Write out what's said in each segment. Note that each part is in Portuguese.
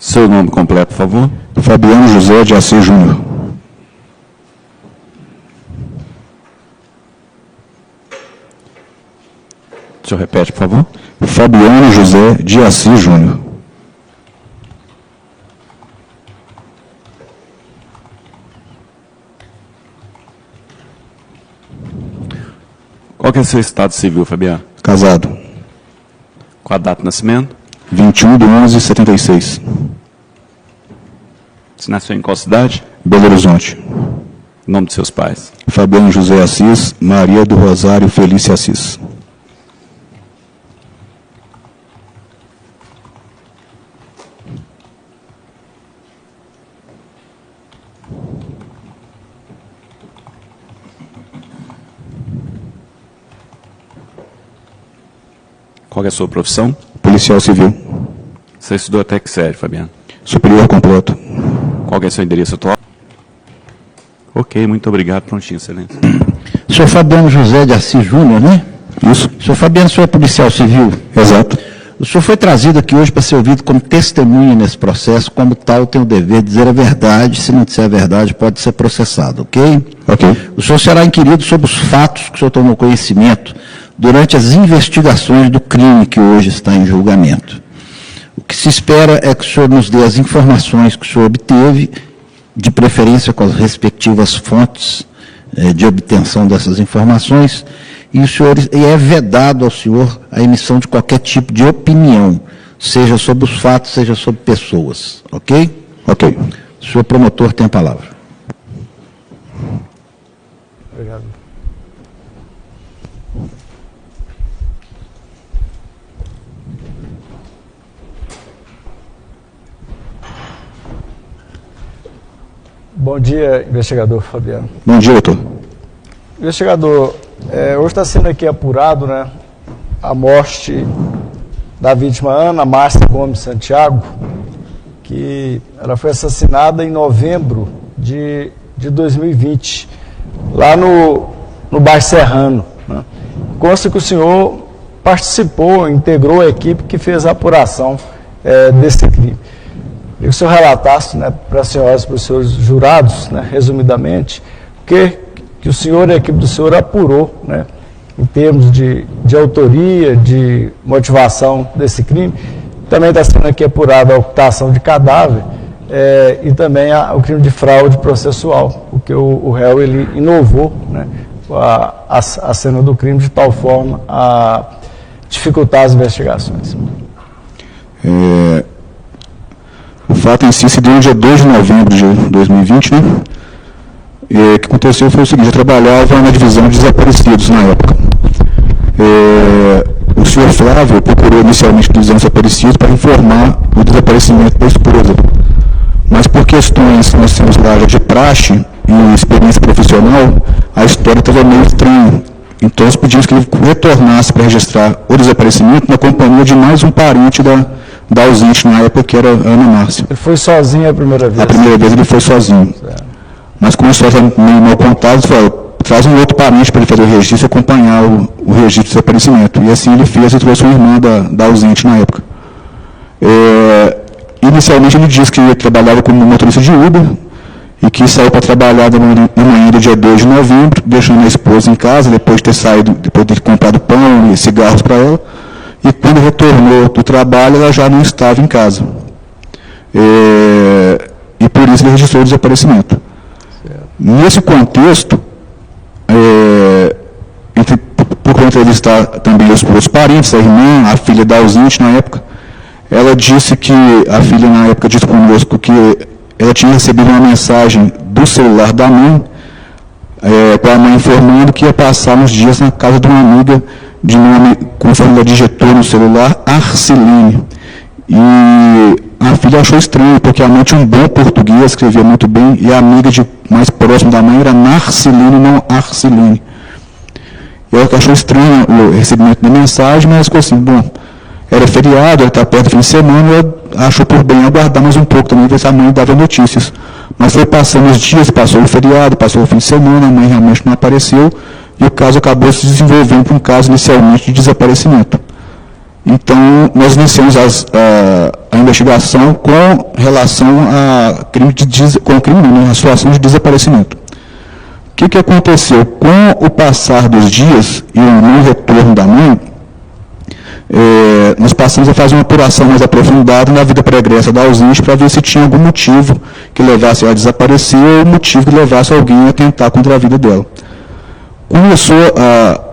Seu nome completo, por favor. Fabiano José de Assis Júnior. O senhor repete, por favor. Fabiano José de Assis Júnior. Qual que é o seu estado civil, Fabiano? Casado. Qual a data de nascimento? 21/11/76. Você nasceu em qual cidade? Belo Horizonte. Nome de seus pais? Fabiano José Assis, Maria do Rosário Felícia Assis. Qual é a sua profissão? Policial civil. Você estudou até que série, Fabiano? Superior completo. Qual é o seu endereço atual? Ok, muito obrigado. Prontinho, excelência. Senhor Fabiano José de Assis Júnior, né? Isso. Senhor Fabiano, o senhor é policial civil? Exato. O senhor foi trazido aqui hoje para ser ouvido como testemunha nesse processo, como tal tem o dever de dizer a verdade, se não disser a verdade pode ser processado, ok? Ok. O senhor será inquirido sobre os fatos que o senhor tomou conhecimento durante as investigações do crime que hoje está em julgamento. O que se espera é que o senhor nos dê as informações que o senhor obteve, de preferência com as respectivas fontes de obtenção dessas informações, e é vedado ao senhor a emissão de qualquer tipo de opinião, seja sobre os fatos, seja sobre pessoas, ok? Ok. O senhor promotor tem a palavra. Obrigado. Bom dia, investigador Fabiano. Bom dia, doutor. Investigador, hoje está sendo aqui apurado, né, a morte da vítima Ana Márcia Gomes Santiago, que ela foi assassinada em novembro de 2020, lá no bairro Serrano. Né? Consta que o senhor participou, integrou a equipe que fez a apuração desse crime. Queria que o senhor relatasse, né, para as senhoras e para os senhores jurados, né, resumidamente, o que o senhor e a equipe do senhor apurou, né, em termos de autoria, de motivação desse crime. Também está sendo aqui apurada a ocultação de cadáver e também o crime de fraude processual, porque o réu ele inovou, né, a cena do crime de tal forma a dificultar as investigações. O fato em si se deu no dia 2 de novembro de 2020, né? O que aconteceu foi o seguinte: eu trabalhava na divisão de desaparecidos na época. O senhor Flávio procurou inicialmente a divisão de desaparecidos para informar o desaparecimento da esposa. Mas por questões que nós temos lá de praxe e experiência profissional, a história estava meio estranha. Então nós pedimos que ele retornasse para registrar o desaparecimento na companhia de mais um parente da ausente na época, que era a Ana Márcia. Ele foi sozinho a primeira vez? A primeira vez ele foi sozinho. Certo. Mas como a história estava meio mal contada, ele falou: traz um outro parente para ele fazer o registro e acompanhar o registro de desaparecimento. E assim ele fez e trouxe uma irmã da ausente na época. Inicialmente ele disse que ele trabalhava como motorista de Uber e que saiu para trabalhar na manhã do dia 2 de novembro, deixando a esposa em casa, depois de ter comprado pão e cigarros para ela. E quando retornou do trabalho, ela já não estava em casa. E por isso ele registrou o desaparecimento. Certo. Nesse contexto, por entrevistar também os parentes, a irmã, a filha da ausente na época, ela disse que, a filha na época disse conosco que ela tinha recebido uma mensagem do celular da mãe, com a mãe informando que ia passar uns dias na casa de uma amiga de nome, conforme ela digitou no celular, Arceline. E a filha achou estranho, porque a mãe tinha um bom português, escrevia muito bem, e a amiga mais próxima da mãe era Narceline, não Arceline. E ela achou estranho o recebimento da mensagem, mas ficou assim: bom, era feriado, ela está perto do fim de semana, ela achou por bem aguardar mais um pouco também, ver se a mãe dava notícias. Mas foi passando os dias, passou o feriado, passou o fim de semana, a mãe realmente não apareceu, e o caso acabou se desenvolvendo para um caso inicialmente de desaparecimento. Então, nós iniciamos a investigação com relação a a situação de desaparecimento. O que aconteceu? Com o passar dos dias e o não retorno da mãe, nós passamos a fazer uma apuração mais aprofundada na vida pregressa da ausente para ver se tinha algum motivo que levasse ela a desaparecer ou motivo que levasse alguém a tentar contra a vida dela. Começou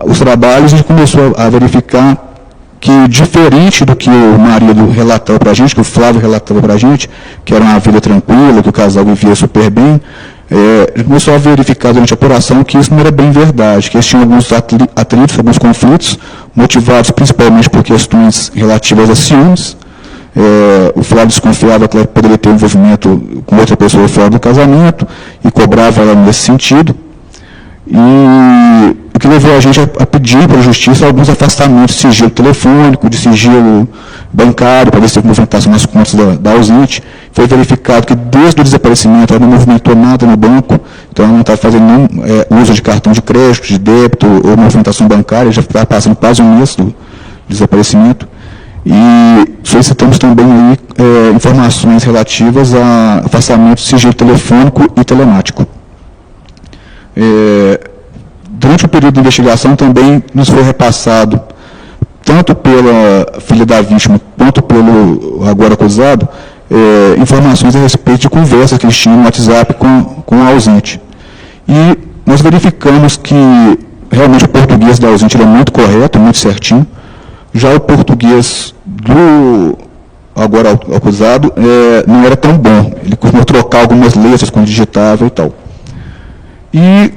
os trabalhos, a gente começou a verificar que, diferente do que o marido relatava para a gente, que o Flávio relatava para a gente, que era uma vida tranquila, que o casal vivia super bem, a gente começou a verificar durante a apuração que isso não era bem verdade, que eles tinham alguns atritos, alguns conflitos, motivados principalmente por questões relativas a ciúmes. O Flávio desconfiava que ela poderia ter envolvimento com outra pessoa fora do casamento e cobrava ela nesse sentido. E o que levou a gente a pedir para a Justiça alguns afastamentos de sigilo telefônico, de sigilo bancário, para ver se movimentasse nas contas da ausente. Foi verificado que desde o desaparecimento ela não movimentou nada no banco, então ela não estava fazendo nenhum uso de cartão de crédito, de débito ou movimentação bancária, já estava passando quase um mês do desaparecimento. E solicitamos também aí, informações relativas a afastamento de sigilo telefônico e telemático. Durante o período de investigação também nos foi repassado, tanto pela filha da vítima quanto pelo agora acusado, informações a respeito de conversas que eles tinham no WhatsApp com o ausente. E nós verificamos que realmente o português da ausente era muito correto, muito certinho. Já o português do agora acusado não era tão bom. Ele costumou trocar algumas letras quando digitava e tal. E,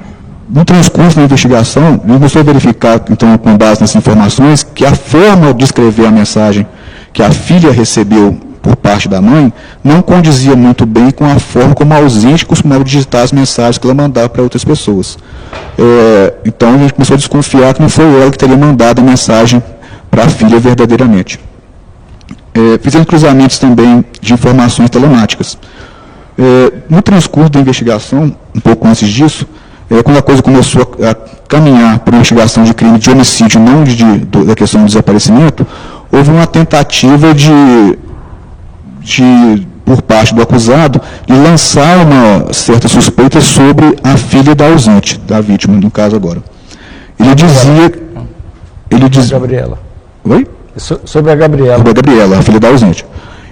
no transcurso da investigação, a gente começou a verificar, então, com base nessas informações, que a forma de escrever a mensagem que a filha recebeu por parte da mãe não condizia muito bem com a forma como a ausente costumava digitar as mensagens que ela mandava para outras pessoas. Então, a gente começou a desconfiar que não foi ela que teria mandado a mensagem para a filha verdadeiramente. Fizemos cruzamentos também de informações telemáticas. No transcurso da investigação, um pouco antes disso, quando a coisa começou a caminhar para uma investigação de crime de homicídio, não da questão do desaparecimento, houve uma tentativa por parte do acusado, de lançar uma certa suspeita sobre a filha da ausente, da vítima, no caso agora. Ele dizia... Gabriela. Oi? Sobre a Gabriela. Sobre a Gabriela, a filha da ausente.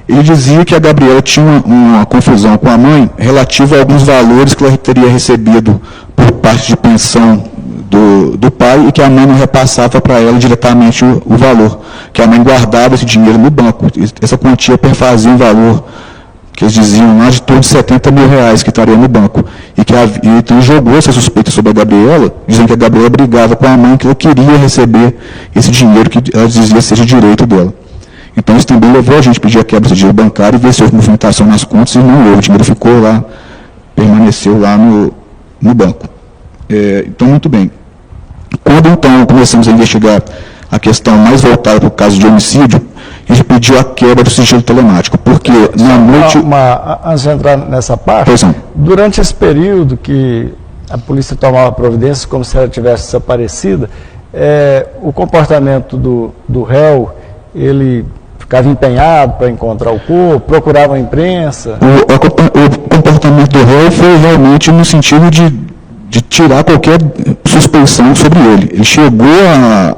Ele dizia que a Gabriela tinha uma confusão com a mãe relativa a alguns valores que ela teria recebido por parte de pensão do pai e que a mãe não repassava para ela diretamente o valor, que a mãe guardava esse dinheiro no banco. Essa quantia perfazia um valor que eles diziam lá de torno de R$70 mil que estaria no banco. Então jogou essa suspeita sobre a Gabriela, dizendo que a Gabriela brigava com a mãe, que ela queria receber esse dinheiro que ela dizia ser de direito dela. Então, isso também levou a gente a pedir a quebra de dinheiro bancário e ver se houve movimentação nas contas, e não houve. O dinheiro ficou lá, permaneceu lá no banco. Então, muito bem. Quando, então, começamos a investigar a questão mais voltada para o caso de homicídio, a gente pediu a quebra do sigilo telemático, porque na noite... Antes de entrar nessa parte, durante esse período que a polícia tomava providências como se ela tivesse desaparecida, o comportamento do réu, ele ficava empenhado para encontrar o corpo, procurava a imprensa? O comportamento do réu foi realmente no sentido de tirar qualquer suspeição sobre ele. Ele chegou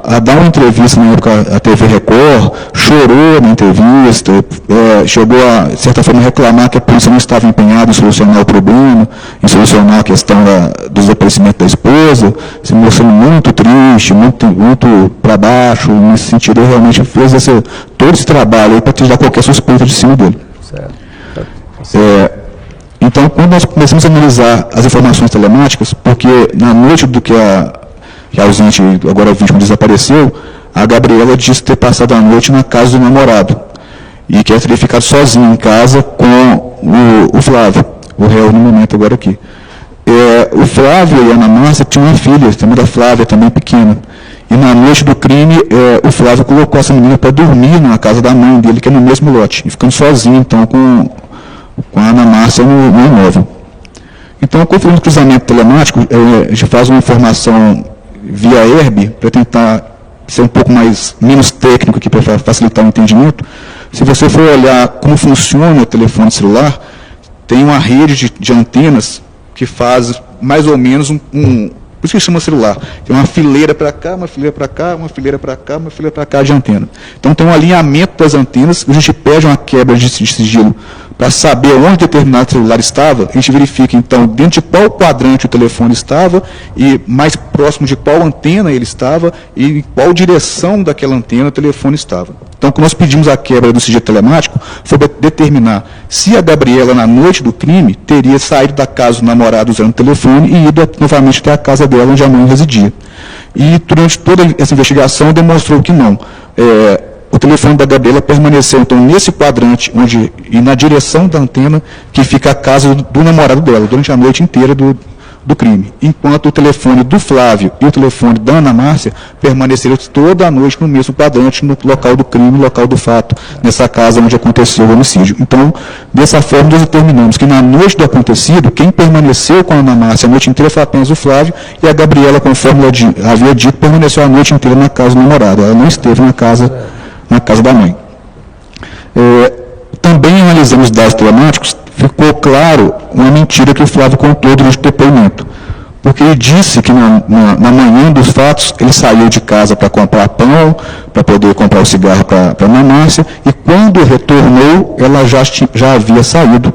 a dar uma entrevista na época à TV Record, chorou na entrevista, chegou a, de certa forma, reclamar que a polícia não estava empenhada em solucionar o problema, em solucionar a questão do desaparecimento da esposa, se mostrando muito triste, muito para baixo. Nesse sentido, ele realmente fez todo esse trabalho para tirar qualquer suspeita de cima dele. Certo. Então, quando nós começamos a analisar as informações telemáticas, porque na noite do que a ausente, agora a vítima, desapareceu, a Gabriela disse ter passado a noite na casa do namorado e que ela teria ficado sozinha em casa com o Flávio, o réu no momento agora aqui. O Flávio e a Ana Márcia tinham uma filha, também da Flávia, também pequena. E na noite do crime, o Flávio colocou essa menina para dormir na casa da mãe dele, que é no mesmo lote, e ficando sozinho, então, com a Ana Márcia no imóvel. Então, conferindo o cruzamento telemático, a gente faz uma informação via ERB para tentar ser um pouco menos técnico aqui para facilitar o entendimento, se você for olhar como funciona o telefone celular, tem uma rede de antenas que faz mais ou menos por isso que chama celular. Tem uma fileira para cá, uma fileira para cá, uma fileira para cá, uma fileira para cá de antena. Então tem um alinhamento das antenas, a gente pede uma quebra de sigilo para saber onde determinado celular estava, a gente verifica então dentro de qual quadrante o telefone estava e mais próximo de qual antena ele estava e em qual direção daquela antena o telefone estava. Então, quando nós pedimos a quebra do sigilo telemático, foi determinar se a Gabriela, na noite do crime, teria saído da casa do namorado usando o telefone e ido novamente até a casa dela, onde a mãe residia. E, durante toda essa investigação, demonstrou que não. O telefone da Gabriela permaneceu, então, nesse quadrante e na direção da antena que fica a casa do namorado dela, durante a noite inteira do crime. Enquanto o telefone do Flávio e o telefone da Ana Márcia permaneceram toda a noite no mesmo quadrante, no local do crime, no local do fato, nessa casa onde aconteceu o homicídio. Então, dessa forma, nós determinamos que na noite do acontecido, quem permaneceu com a Ana Márcia a noite inteira foi apenas o Flávio, e a Gabriela, conforme ela havia dito, permaneceu a noite inteira na casa do namorado. Ela não esteve na casa da mãe. Também analisamos os dados telemáticos, ficou claro uma mentira que o Flávio contou durante o depoimento. Porque ele disse que na manhã dos fatos, ele saiu de casa para comprar pão, para poder comprar o cigarro para a Ana Márcia, e quando retornou, ela já havia saído.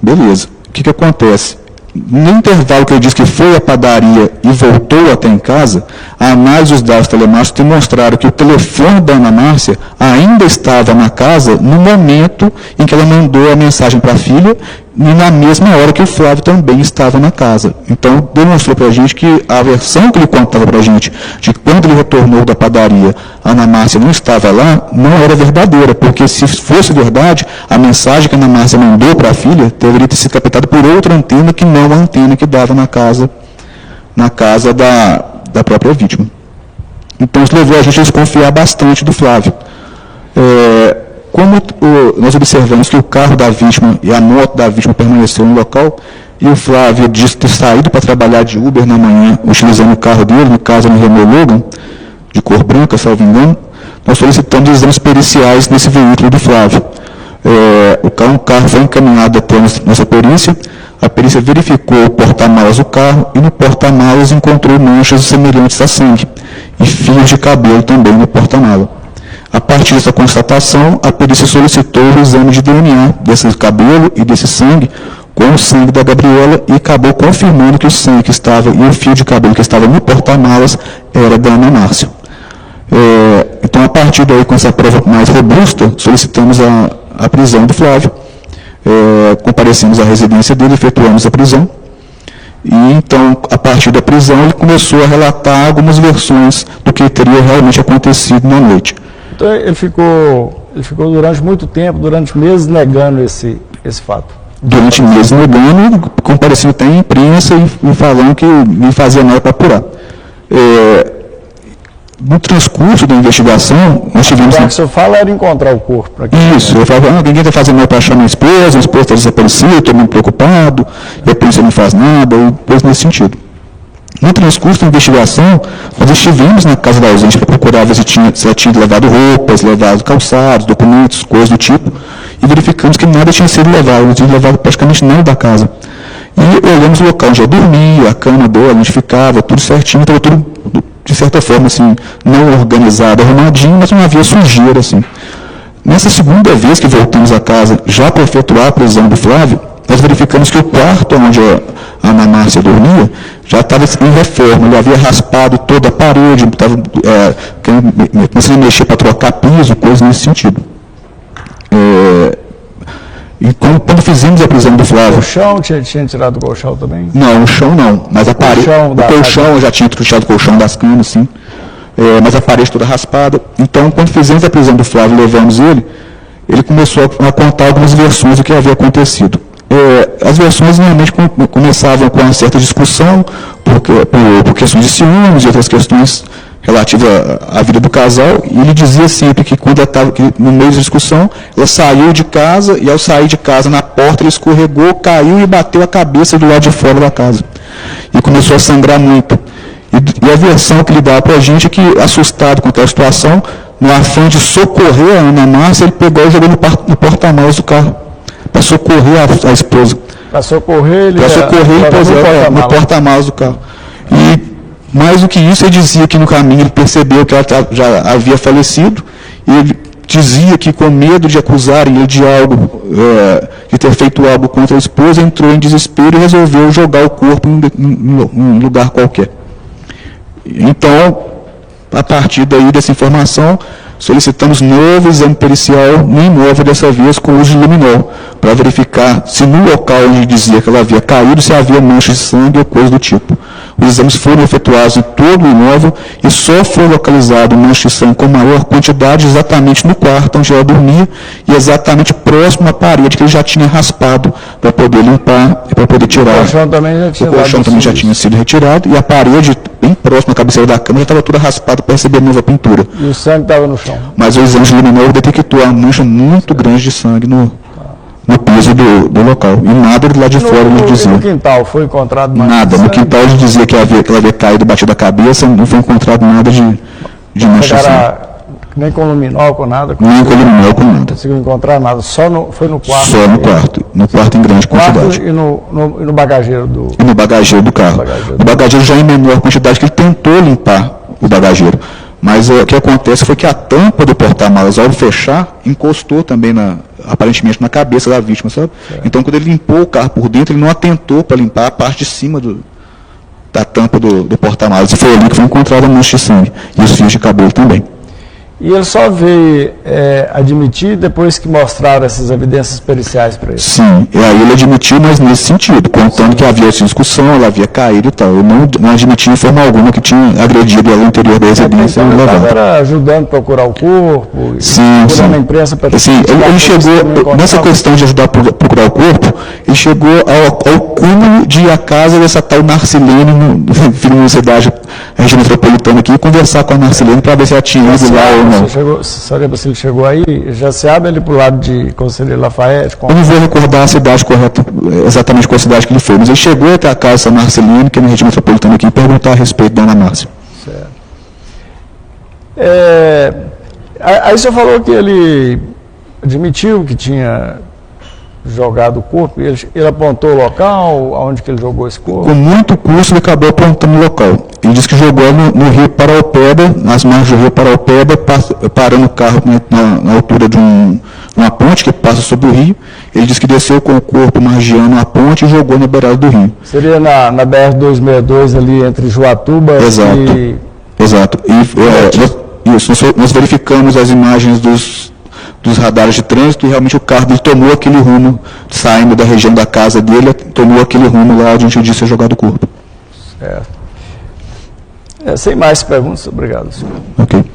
Beleza. O que acontece? No intervalo que ele disse que foi à padaria e voltou até em casa, a análise dos dados telemáticos demonstraram que o telefone da Ana Márcia ainda estava na casa no momento em que ela mandou a mensagem para a filha e na mesma hora que o Flávio também estava na casa. Então, demonstrou para a gente que a versão que ele contava para a gente, de quando ele retornou da padaria, a Ana Márcia não estava lá, não era verdadeira, porque se fosse verdade, a mensagem que a Ana Márcia mandou para a filha deveria ter sido captada por outra antena que não a antena que dava na casa da própria vítima. Então, isso levou a gente a desconfiar bastante do Flávio. Como nós observamos que o carro da vítima e a moto da vítima permaneceram no local, e o Flávio disse ter saído para trabalhar de Uber na manhã, utilizando o carro dele, no caso, no Renault Logan, de cor branca, salvo engano, nós solicitamos exames periciais nesse veículo do Flávio. O carro foi encaminhado até a nossa perícia, a perícia verificou o porta-malas do carro e no porta-malas encontrou manchas semelhantes a sangue e fios de cabelo também no porta-malas. A partir dessa constatação, a perícia solicitou o exame de DNA desse cabelo e desse sangue com o sangue da Gabriela e acabou confirmando que o sangue que estava e o fio de cabelo que estava no porta-malas era da Ana Márcia. Então, a partir daí, com essa prova mais robusta, solicitamos a prisão do Flávio, comparecemos à residência dele, efetuamos a prisão, e então, a partir da prisão, ele começou a relatar algumas versões do que teria realmente acontecido na noite. Então, ele ficou durante muito tempo, durante meses, negando esse fato. Durante meses negando, comparecendo até em imprensa e falando que não fazia nada para apurar. No transcurso da investigação, nós tivemos... O que você fala era encontrar o corpo. Isso, eu falava, ninguém está fazendo nada para achar minha esposa está desaparecida, estou muito preocupado, e a polícia não faz nada, e coisa nesse sentido. No transcurso da investigação, nós estivemos na casa da ausente para procurar ver se ela tinha levado roupas, levado calçados, documentos, coisas do tipo, e verificamos que nada tinha sido levado, não tinha levado praticamente nada da casa. E olhamos o local onde ela dormia, a cama dela, onde ficava, tudo certinho, estava tudo, de certa forma, assim, não organizado, arrumadinho, mas não havia sujeira, assim. Nessa segunda vez que voltamos à casa, já para efetuar a prisão do Flávio, nós verificamos que o quarto onde a Ana Márcia dormia já estava em reforma, ele havia raspado toda a parede, estava começando a mexer para trocar piso, coisas nesse sentido. E quando fizemos a prisão do Flávio... O colchão, tinha tirado o colchão também? Não, o chão não, mas a parede... O colchão, eu já tinha tirado o colchão das camas, sim, mas a parede toda raspada. Então, quando fizemos a prisão do Flávio e levamos ele começou a contar algumas versões do que havia acontecido. As versões normalmente começavam com uma certa discussão, por questões de ciúmes e outras questões relativas à vida do casal, e ele dizia sempre que quando ela estava no meio da discussão, ela saiu de casa, e ao sair de casa, na porta, ele escorregou, caiu e bateu a cabeça do lado de fora da casa. E começou a sangrar muito. E E a versão que ele dá para a gente é que, assustado com aquela situação, no afã de socorrer a Ana Márcia, ele pegou e jogou no porta-malas do carro, para socorrer a esposa. Para socorrer, ele no porta-malas do carro. E, mais do que isso, ele dizia que no caminho ele percebeu que ela já havia falecido, e ele dizia que, com medo de acusarem ele de algo, de ter feito algo contra a esposa, entrou em desespero e resolveu jogar o corpo em um lugar qualquer. Então, a partir daí dessa informação, solicitamos novo exame pericial no imóvel, dessa vez com uso de luminol, para verificar se no local onde dizia que ela havia caído, se havia manchas de sangue ou coisa do tipo. Os exames foram efetuados em todo o imóvel e só foi localizado mancha de sangue com maior quantidade exatamente no quarto onde ela dormia e exatamente próximo à parede que ele já tinha raspado para poder limpar e para poder tirar. O colchão também já tinha sido retirado e a parede, bem próxima à cabeceira da cama, já estava toda raspada para receber nova pintura. E o sangue estava no chão? Mas o exame de luminol detectou uma mancha muito grande de sangue no piso do local. E nada do lado de fora ele dizia. No quintal foi encontrado nada. No quintal ele dizia que ela havia caído, batido a cabeça, não foi encontrado nada de mancha de sangue. Nem com luminol, com nada? Nem com luminol, com nada. Não conseguiu encontrar nada, foi no quarto? Só no quarto. No quarto em grande quantidade. E no bagageiro do... E no bagageiro do carro. O bagageiro já em menor quantidade, que ele tentou limpar o bagageiro. Mas o que acontece foi que a tampa do porta-malas, ao fechar, encostou também, aparentemente, na cabeça da vítima, sabe? Então, quando ele limpou o carro por dentro, ele não atentou para limpar a parte de cima da tampa do porta-malas. E foi ali que foi encontrada a mancha de sangue. E os fios de cabelo também. E ele só veio admitir depois que mostraram essas evidências periciais para ele? Sim, e aí ele admitiu, mas nesse sentido, contando que havia essa discussão, ela havia caído e tal. Eu não admiti em forma alguma que tinha agredido ela no interior da residência. Então, ele estava ajudando a procurar o corpo, procurando a imprensa para... Sim, ele chegou, nessa questão de ajudar a procurar o corpo, ele chegou ao cúmulo de ir à casa dessa tal Narcilene, na cidade, região metropolitana aqui, e conversar com a Narcilene para ver se ela tinha ido lá ou não. Você lembra se ele chegou aí? Já se abre ele para o lado de Conselheiro Lafayette? Eu não vou recordar a cidade correta, exatamente qual cidade que ele foi, mas ele chegou até a casa da Marcelina, que é na região metropolitana aqui, e perguntar a respeito da Ana Márcia. Certo. Aí você falou que ele admitiu que tinha jogado o corpo, ele apontou o local, aonde que ele jogou esse corpo? Com muito custo, ele acabou apontando o local. Ele disse que jogou no rio Paraupeba, nas margens do rio Paraupeba, parando o carro na altura de uma ponte que passa sobre o rio. Ele disse que desceu com o corpo margeando a ponte e jogou na beirada do rio. Seria na BR-262, ali entre Juatuba e... Exato. Nós verificamos as imagens dos radares de trânsito e realmente o carro dele tomou aquele rumo, saindo da região da casa dele, tomou aquele rumo lá onde a gente disse ter jogado o corpo. Certo. Sem mais perguntas, obrigado, senhor. Ok.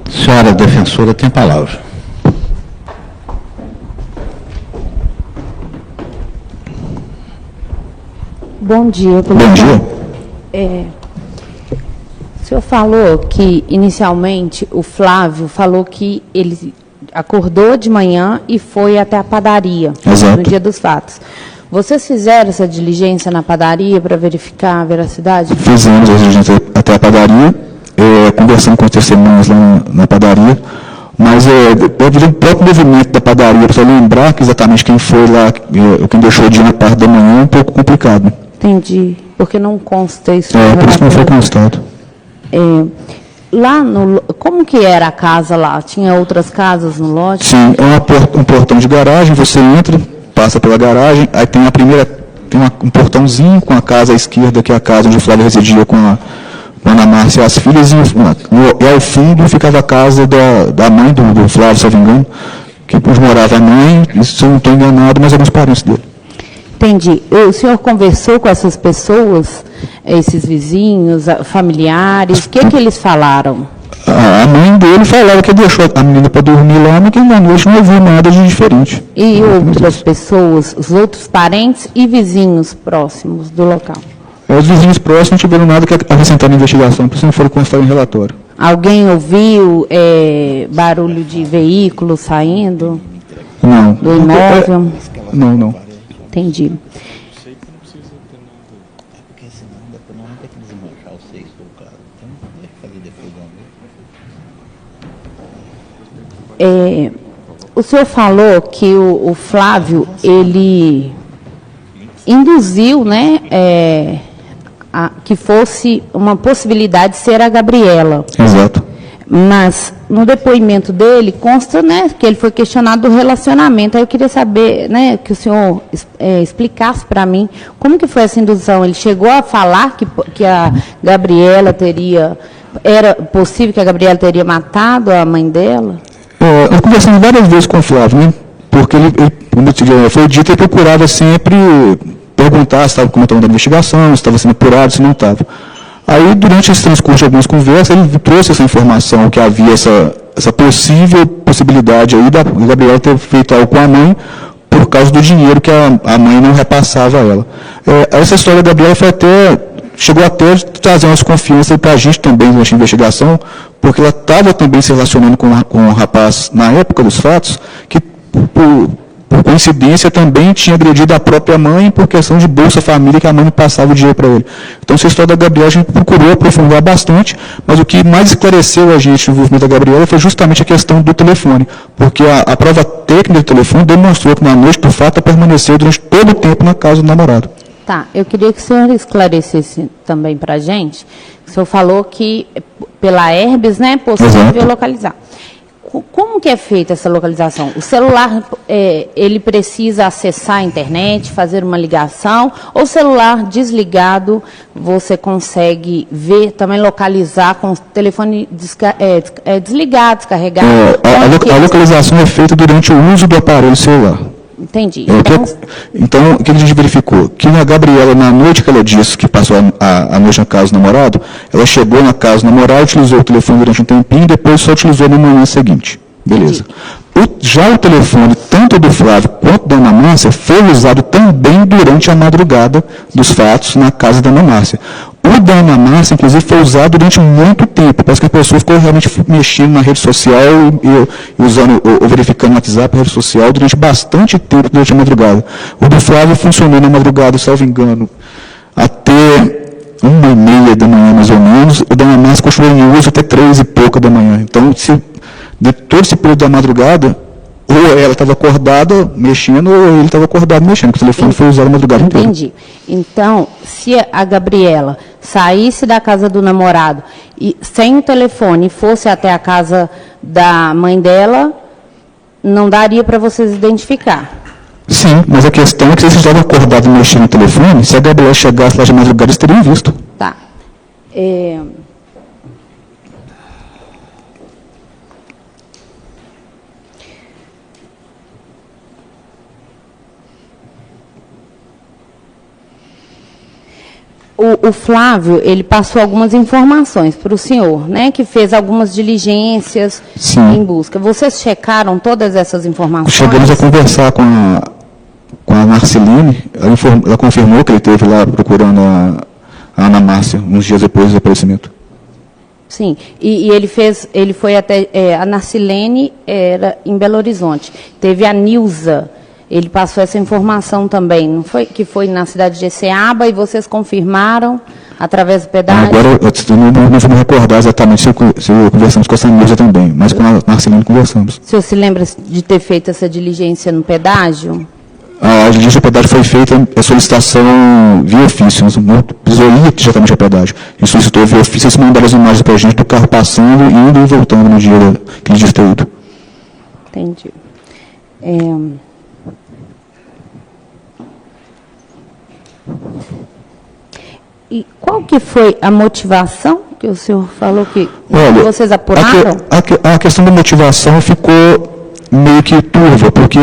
Senhora defensora tem a palavra. Bom dia. Bom dia. O senhor falou que, inicialmente, o Flávio falou que ele acordou de manhã e foi até a padaria, Exato. no dia dos fatos. Vocês fizeram essa diligência na padaria para verificar a veracidade? Fizemos a diligência até a padaria, conversando com as testemunhas lá na padaria, mas devido ao próprio movimento da padaria, para lembrar que exatamente quem foi lá, quem deixou o dia na parte da manhã, é um pouco complicado. Entendi, porque não consta isso. Por isso que não foi constado. Lá como que era a casa lá? Tinha outras casas no lote? Sim, é um portão de garagem, você entra, passa pela garagem, aí tem um portãozinho com a casa à esquerda, que é a casa onde o Flávio residia com a Ana Márcia e as filhas, e ao fundo ficava a casa da mãe do Flávio, se eu não me engano, que onde morava a mãe, se eu não estou enganado, mas alguns parentes dele. Entendi. O senhor conversou com essas pessoas, esses vizinhos, familiares, o que eles falaram? A mãe dele falava que deixou a menina para dormir lá, mas que na noite não ouviu nada de diferente. E outras pessoas, os outros parentes e vizinhos próximos do local? Os vizinhos próximos não tiveram nada que acrescentar na investigação, por isso não foram constados em relatório. Alguém ouviu barulho de veículo saindo? Não. Do imóvel? Não. Entendi. O senhor falou que o Flávio, ele induziu, né, que fosse uma possibilidade de ser a Gabriela. Exato. Mas no depoimento dele consta, né, que ele foi questionado do relacionamento. Aí eu queria saber, né, que o senhor explicasse para mim como que foi essa indução. Ele chegou a falar que a Gabriela era possível que a Gabriela teria matado a mãe dela? Eu conversei várias vezes com o Flávio, né? Porque como foi dito, ele procurava sempre perguntar se estava comentando da investigação, se estava sendo apurado, se não estava. Aí, durante esse transcurso de algumas conversas, ele trouxe essa informação que havia essa possível possibilidade aí da Gabriela ter feito algo com a mãe por causa do dinheiro que a mãe não repassava a ela. Essa história da Gabriela chegou até a trazer uma desconfiança para a gente também durante a investigação, porque ela estava também se relacionando com um rapaz na época dos fatos, que por coincidência também tinha agredido a própria mãe por questão de Bolsa Família, que a mãe não passava o dinheiro para ele. Então, essa história da Gabriela a gente procurou aprofundar bastante, mas o que mais esclareceu a gente no envolvimento da Gabriela foi justamente a questão do telefone, porque a prova técnica do telefone demonstrou que na noite do fato ela permaneceu durante todo o tempo na casa do namorado. Tá, eu queria que o senhor esclarecesse também para a gente. O senhor falou que pela Herbes, né, é possível Exato. localizar. Como que é feita essa localização? O celular, ele precisa acessar a internet, fazer uma ligação, ou o celular desligado, você consegue ver, também localizar com o telefone desligado, descarregado? A localização é feita durante o uso do aparelho celular. Entendi. Então, o que a gente verificou? Que a Gabriela, na noite que ela disse que passou a noite na casa do namorado, ela chegou na casa do namorado, utilizou o telefone durante um tempinho e depois só utilizou na manhã seguinte. Beleza. Já o telefone, tanto do Flávio quanto da Ana Márcia, foi usado também durante a madrugada dos fatos na casa da Ana Márcia. O da Ana Márcia, inclusive, foi usado durante muito tempo. Parece que a pessoa ficou realmente mexendo na rede social e usando, ou verificando no WhatsApp, a rede social, durante bastante tempo durante a madrugada. O do Flávio funcionou na madrugada, salvo engano, até 1h30 da manhã, mais ou menos. O da Ana Márcia continuou em uso até 3 e pouca da manhã. Então, de todo esse período da madrugada, ou ela estava acordada mexendo, ou ele estava acordado mexendo, porque o telefone foi usado a madrugada inteira. Entendi. Então, se a Gabriela saísse da casa do namorado e sem o telefone fosse até a casa da mãe dela, não daria para vocês identificar? Sim, mas a questão é que se eles estavam acordados mexendo no telefone, se a Gabriela chegasse lá de madrugada, eles teriam visto. Tá. O Flávio, ele passou algumas informações para o senhor, né, que fez algumas diligências em busca. Vocês checaram todas essas informações? Chegamos a conversar com a Marceline, ela confirmou que ele esteve lá procurando a Ana Márcia, uns dias depois do desaparecimento. Sim, e ele foi até, a Narcilene era em Belo Horizonte, teve a Nilza. Ele passou essa informação também, não foi? Que foi na cidade de Eceaba e vocês confirmaram através do pedágio? Agora, eu não vou me recordar exatamente se conversamos com essa Nilza também, mas com a Marcelina conversamos. O senhor se lembra de ter feito essa diligência no pedágio? A diligência do pedágio foi feita, a solicitação via ofício, não precisou ir diretamente ao pedágio. A gente solicitou via ofício, eles mandaram as imagens para a gente do carro passando, indo e voltando no dia que ele disse ter ido. Entendi. E qual que foi a motivação que o senhor falou que vocês apuraram? A questão da motivação ficou meio que turva, porque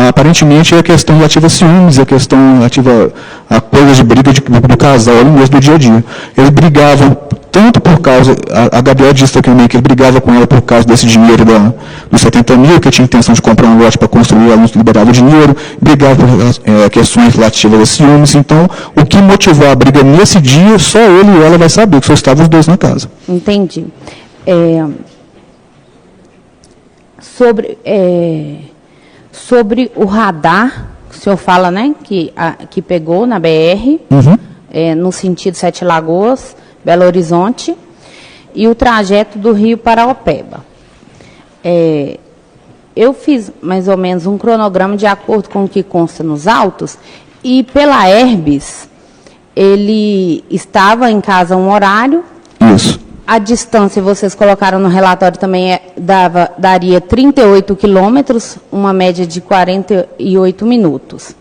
aparentemente é a questão relativa a ciúmes, a questão relativa a coisas de briga do casal ali mesmo do dia a dia. Eles brigavam tanto por causa, a Gabriela disse também que ele brigava com ela por causa desse dinheiro dos 70 mil, que tinha intenção de comprar um lote para construir, ela não liberava o dinheiro, brigava por questões relativas a ciúmes. Então, o que motivou a briga nesse dia, só ele e ela vai saber, que só estavam os dois na casa. Entendi. Sobre o radar, o senhor fala, né, que pegou na BR, no sentido Sete Lagoas, Belo Horizonte, e o trajeto do Rio Paraopeba. eu fiz mais ou menos um cronograma de acordo com o que consta nos autos, e pela Herbes, ele estava em casa um horário. Isso. A distância, vocês colocaram no relatório também, daria 38 quilômetros, uma média de 48 minutos.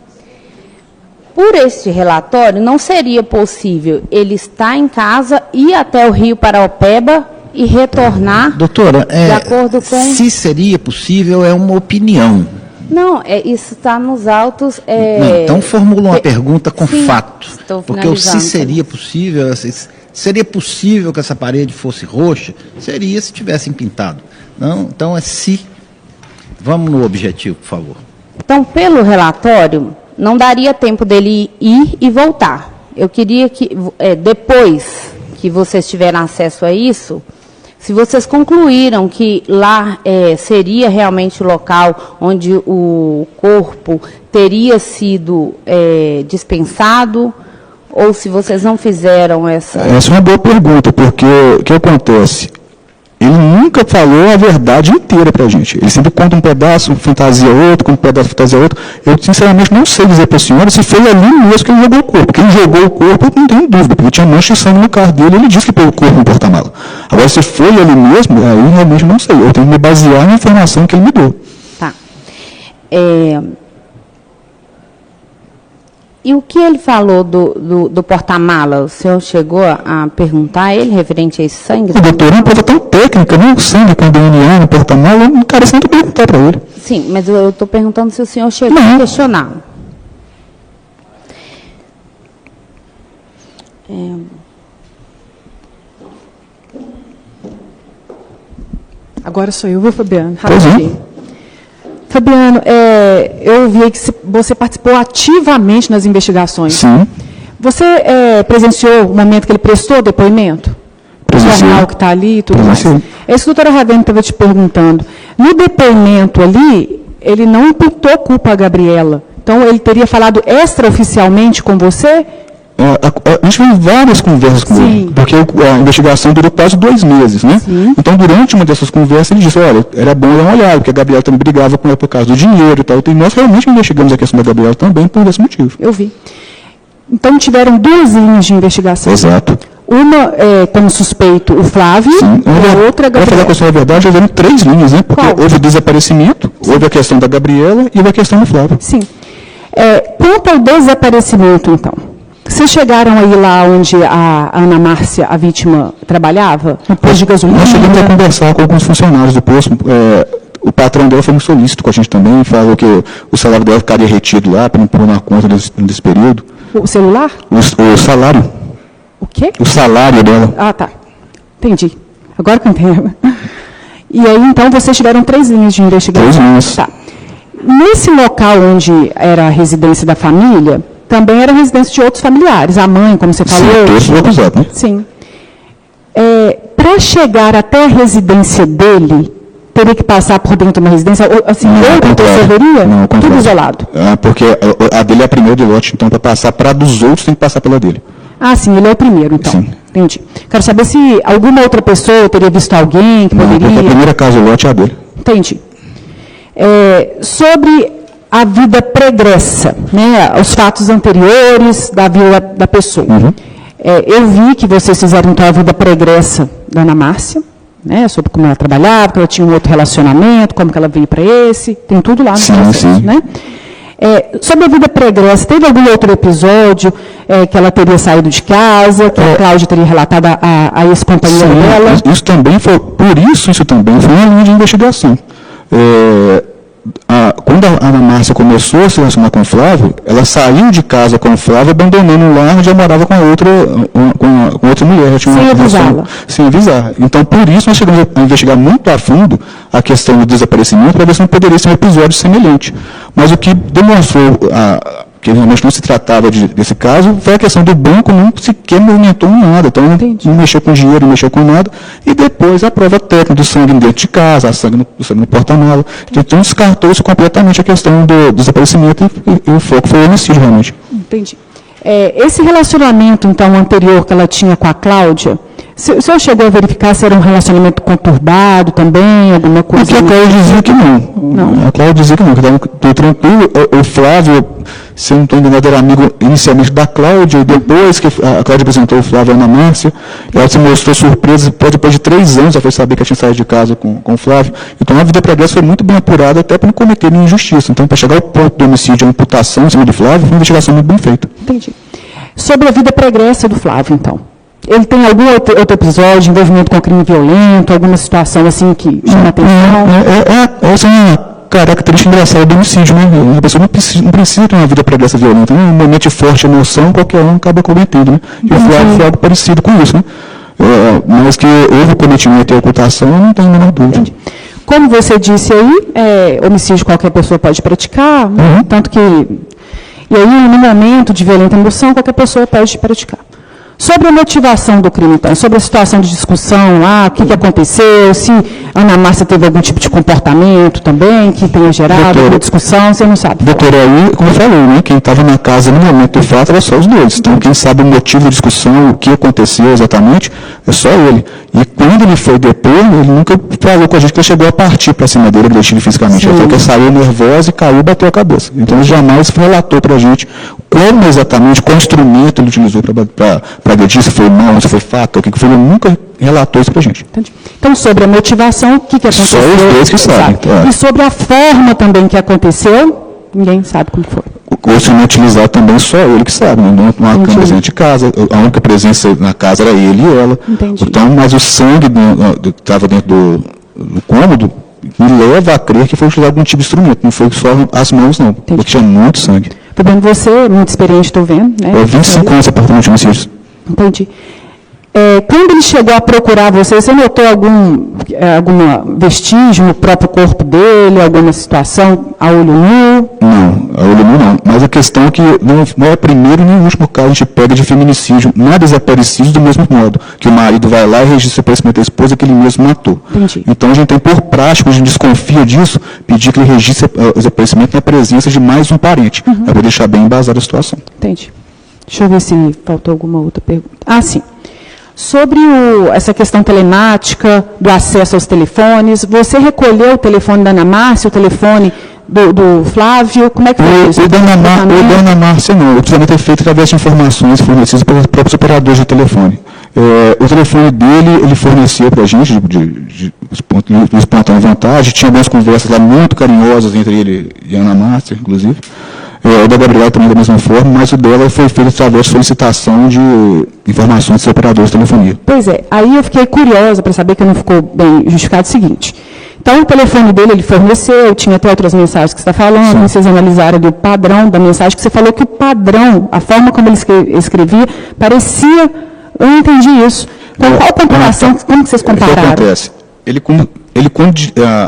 Por este relatório, não seria possível ele estar em casa, ir até o Rio Paraopeba e retornar, doutora, de acordo com... se seria possível, é uma opinião. Não, isso está nos autos... Não, então formula uma pergunta com Sim, fatos. Porque o se seria possível... Seria possível que essa parede fosse roxa? Seria se tivessem pintado. Não, então é se. Vamos no objetivo, por favor. Então, pelo relatório, não daria tempo dele ir e voltar. Eu queria que, depois que vocês tiveram acesso a isso, se vocês concluíram que lá seria realmente o local onde o corpo teria sido dispensado, ou se vocês não fizeram essa... Essa é uma boa pergunta, porque o que acontece? Ele nunca falou a verdade inteira para a gente. Ele sempre conta um pedaço, fantasia outro, conta um pedaço, fantasia outro. Eu, sinceramente, não sei dizer para a senhora se foi ali mesmo que ele jogou o corpo. Porque ele jogou o corpo, eu não tenho dúvida, porque tinha mancha de sangue no carro dele, ele disse que pegou o corpo no porta-mala. Agora, se foi ali mesmo, aí eu realmente não sei. Eu tenho que me basear na informação que ele me deu. Tá. E o que ele falou do porta-mala? O senhor chegou a perguntar a ele referente a esse sangue? Doutor, é uma prova tão técnica, né? O sangue com DNA no porta-mala, não carece nem de perguntar para ele. Sim, mas eu estou perguntando se o senhor chegou a questioná-lo. Agora sou eu, Fabiano? Pois é. Fabiano, eu vi que você participou ativamente nas investigações. Sim. Você presenciou o momento que ele prestou depoimento? Presenciei. O jornal que está ali e tudo Presenciei. mais. Esse doutora Ravena estava te perguntando. No depoimento ali, ele não imputou culpa a Gabriela. Então, ele teria falado extraoficialmente com você? A gente teve várias conversas com ele, porque a investigação durou quase 2 meses, né? Sim. Então, durante uma dessas conversas, ele disse, olha, era bom dar uma olhada, porque a Gabriela também brigava com ela por causa do dinheiro e tal. E nós realmente investigamos a questão da Gabriela também por esse motivo. Eu vi. Então, tiveram 2 linhas de investigação. Exato. Uma, como suspeito, o Flávio, Sim. e a outra, a Para falar Gabriela. com a senhora a verdade, houve 3 linhas, né? Porque Qual? houve o desaparecimento, houve a questão da Gabriela e houve a questão do Flávio. Sim. Quanto ao desaparecimento, então, vocês chegaram aí lá onde a Ana Márcia, a vítima, trabalhava? No posto de gasolina? Nós chegamos a conversar com alguns funcionários do posto. O patrão dela foi muito solícito com a gente também, falou que o salário dela ficaria retido lá, para não pôr na conta desse período. O celular? O salário. O quê? O salário dela. Ah, tá. Entendi. Agora que eu entendo. E aí, então, vocês tiveram 3 linhas de investigação. 3 linhas. Tá. Nesse local onde era a residência da família, também era a residência de outros familiares. A mãe, como você falou. Sim, todos foram acusados, né? Sim. Para chegar até a residência dele, teria que passar por dentro de uma residência? Assim, outra pessoa veria? Não, ao contrário. Tudo isolado? Porque a dele é a primeira de lote, então para passar para dos outros tem que passar pela dele. Ah, sim, ele é o primeiro, então. Sim. Entendi. Quero saber se alguma outra pessoa teria visto alguém que Não, porque a poderia... primeira casa do lote é a dele. Entendi. Sobre a vida pregressa, né, os fatos anteriores da vida da pessoa. Uhum. Eu vi que vocês fizeram, então, a vida pregressa da Ana Márcia, né, sobre como ela trabalhava, que ela tinha um outro relacionamento, como que ela veio para esse, tem tudo lá no processo, sim. né? Sobre a vida pregressa, teve algum outro episódio que ela teria saído de casa, que a Cláudia teria relatado a ex-companheira dela? Isso também foi, por isso também foi uma linha de investigação. Quando a Ana Márcia começou a se relacionar com o Flávio, ela saiu de casa com o Flávio, abandonando o lar onde ela morava com outra mulher. Sem avisá-la. Sem avisar. Então, por isso, nós chegamos a investigar muito a fundo a questão do desaparecimento, para ver se não poderia ser um episódio semelhante. Mas o que demonstrou que realmente não se tratava desse caso foi a questão do banco não sequer movimentou nada. Então, não mexeu com dinheiro, não mexeu com nada. E depois a prova técnica do sangue dentro de casa, do sangue no porta-mala. Então, descartou-se completamente a questão do desaparecimento e o foco foi o homicídio, realmente. Entendi. Esse relacionamento, então, anterior que ela tinha com a Cláudia, o senhor chegou a verificar se era um relacionamento conturbado também, alguma coisa? Porque a Cláudia dizia que não. A Cláudia dizia que não, que estava tudo tranquilo. O Flávio, se eu não estou enganado, era amigo inicialmente da Cláudia, e depois que a Cláudia apresentou o Flávio à Ana Márcia, ela se mostrou surpresa, depois de 3 anos, ela foi saber que ela tinha saído de casa com o Flávio. Então, a vida pregressa foi muito bem apurada, até para não cometer nenhuma injustiça. Então, para chegar ao ponto do homicídio, a imputação em cima do Flávio, foi uma investigação muito bem feita. Entendi. Sobre a vida pregressa do Flávio, então. Ele tem algum outro episódio de envolvimento com crime violento, alguma situação assim que chama a atenção? Essa é uma característica engraçada do homicídio, né? A pessoa não precisa ter uma vida pregressa violenta, né? Um momento de forte emoção, qualquer um acaba cometendo, né? E o Flávio foi algo parecido com isso, né? Mas que houve cometimento e ocultação, eu não tenho a menor dúvida. Entendi. Como você disse aí, homicídio qualquer pessoa pode praticar, tanto que... E aí, no momento de violenta emoção, qualquer pessoa pode praticar. Sobre a motivação do crime, então, sobre a situação de discussão lá, o que aconteceu, se a Ana Márcia teve algum tipo de comportamento também, que tenha gerado uma discussão, você não sabe. Doutora, aí, como eu falei, né, quem estava na casa no momento do fato era só os dois. Então, quem sabe o motivo da discussão, o que aconteceu exatamente, é só ele. E quando ele foi depor, ele nunca falou com a gente que ele chegou a partir para cima dele, agredindo fisicamente. Ele falou que ele saiu nervosa e caiu e bateu a cabeça. Então, ele jamais relatou para a gente como exatamente, qual instrumento ele utilizou para agredir, se foi mão, se foi faca, o que foi, ele nunca relatou isso para a gente. Entendi. Então, sobre a motivação, o que aconteceu? Só os dois que sabem. Claro. E sobre a forma também que aconteceu, ninguém sabe como foi. O instrumento utilizado também, só ele que sabe. Não há câmera presente de casa, a única presença na casa era ele e ela. Entendi. Então, mas o sangue que estava dentro do cômodo me leva a crer que foi utilizado algum tipo de instrumento, não foi só as mãos, não. Entendi. Porque tinha muito sangue. Estou vendo você, muito experiente, estou vendo. Né? 25 anos apartamento de homicídios. Entendi. Quando ele chegou a procurar você notou algum vestígio no próprio corpo dele, alguma situação a olho nu? Não, a olho nu não. Mas a questão é que não é primeiro nem o último caso que a gente pega de feminicídio, nada desaparecido do mesmo modo, que o marido vai lá e registra o desaparecimento da esposa que ele mesmo matou. Entendi. Então a gente tem por prática, a gente desconfia disso, pedir que ele registre o desaparecimento na presença de mais um parente, para deixar bem embasada a situação. Entendi. Deixa eu ver se faltou alguma outra pergunta. Sim. Sobre essa questão telemática, do acesso aos telefones, você recolheu o telefone da Ana Márcia, o telefone do Flávio? Como é que foi isso? O da Ana Márcia não. O cruzamento é feito através de informações fornecidas pelos próprios operadores de telefone. O telefone dele, ele fornecia para a gente, de espontânea vontade, tinha algumas conversas lá muito carinhosas entre ele e a Ana Márcia, inclusive. O da Gabriela também da mesma forma, mas o dela foi feito através de solicitação de informações dos operadores de telefonia. Pois é, aí eu fiquei curiosa para saber que não ficou bem justificado o seguinte. Então, o telefone dele ele forneceu, tinha até outras mensagens que você está falando, Sim. Vocês analisaram o padrão da mensagem, que você falou que o padrão, a forma como ele escrevia, parecia, eu não entendi isso. Então, qual a comparação, como que vocês compararam? O que acontece?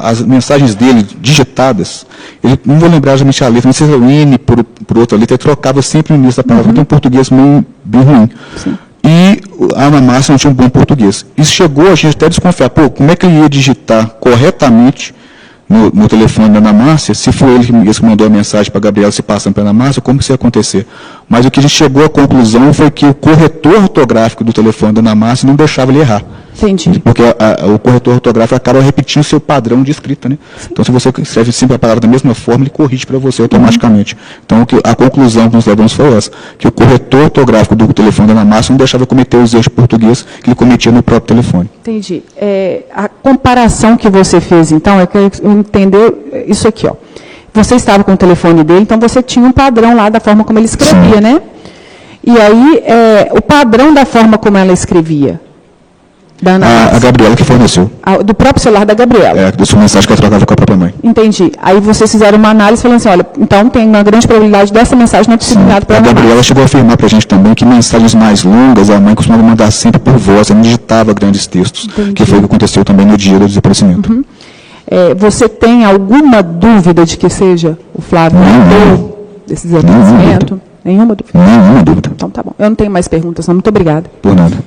As mensagens dele digitadas, ele, não vou lembrar exatamente a letra, não sei se é o N por outra letra, ele trocava sempre o início da palavra, tem um português bem ruim. Sim. E a Ana Márcia não tinha um bom português. Isso chegou a gente até desconfiar, como é que ele ia digitar corretamente no telefone da Ana Márcia, se foi ele que mandou a mensagem para a Gabriela se passando para a Ana Márcia, como que isso ia acontecer? Mas o que a gente chegou à conclusão foi que o corretor ortográfico do telefone da Ana Márcia não deixava ele errar. Entendi. Porque o corretor ortográfico acaba repetindo o seu padrão de escrita, né? Sim. Então, se você escreve sempre a palavra da mesma forma, ele corrige para você automaticamente. Então, a conclusão que nós levamos foi essa, que o corretor ortográfico do telefone da Ana Márcia não deixava cometer os erros de português que ele cometia no próprio telefone. Entendi. A comparação que você fez, então, é que eu entender isso aqui, ó. Você estava com o telefone dele, então você tinha um padrão lá da forma como ele escrevia, Sim. né? E aí, o padrão da forma como ela escrevia. A Gabriela que forneceu. Do próprio celular da Gabriela. Dessa mensagem que ela trocava com a própria mãe. Entendi. Aí vocês fizeram uma análise falando assim, olha, então tem uma grande probabilidade dessa mensagem não ter sido enviada para a Gabriela chegou a afirmar para a gente também que mensagens mais longas a mãe costumava mandar sempre por voz, ela não digitava grandes textos, Entendi. Que foi o que aconteceu também no dia do desaparecimento. Uhum. Você tem alguma dúvida de que seja o Flávio desse desaparecimento? Nenhuma dúvida? Nenhuma dúvida. Então tá bom. Eu não tenho mais perguntas, não. Muito obrigada. Por nada.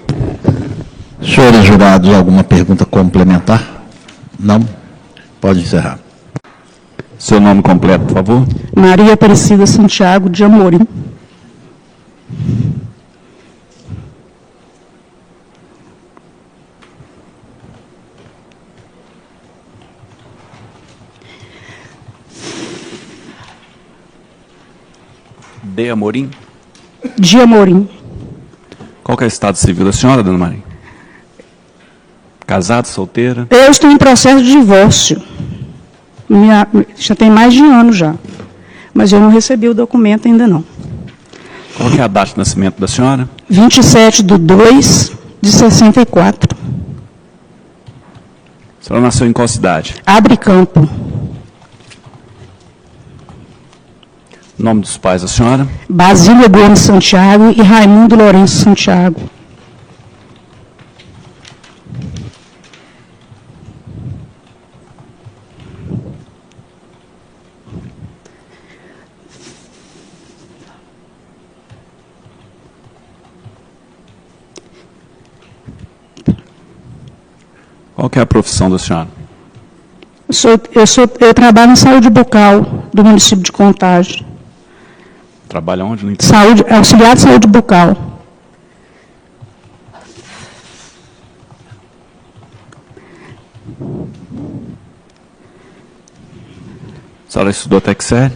Senhores julgados, alguma pergunta complementar? Não? Pode encerrar. Seu nome completo, por favor. Maria Aparecida Santiago de Amorim. De Amorim? De Amorim. Qual que é o estado civil da senhora, dona Maria? Casada, solteira? Eu estou em processo de divórcio. Já tem mais de ano já. Mas eu não recebi o documento ainda não. Qual que é a data de nascimento da senhora? 27/2/64. A senhora nasceu em qual cidade? Abre Campo. Nome dos pais da senhora? Basília Gomes Santiago e Raimundo Lourenço Santiago. Qual que é a profissão da senhora? Eu trabalho em saúde bucal do município de Contagem. Trabalha onde? No interior? Auxiliar de saúde bucal. A senhora estudou até que série?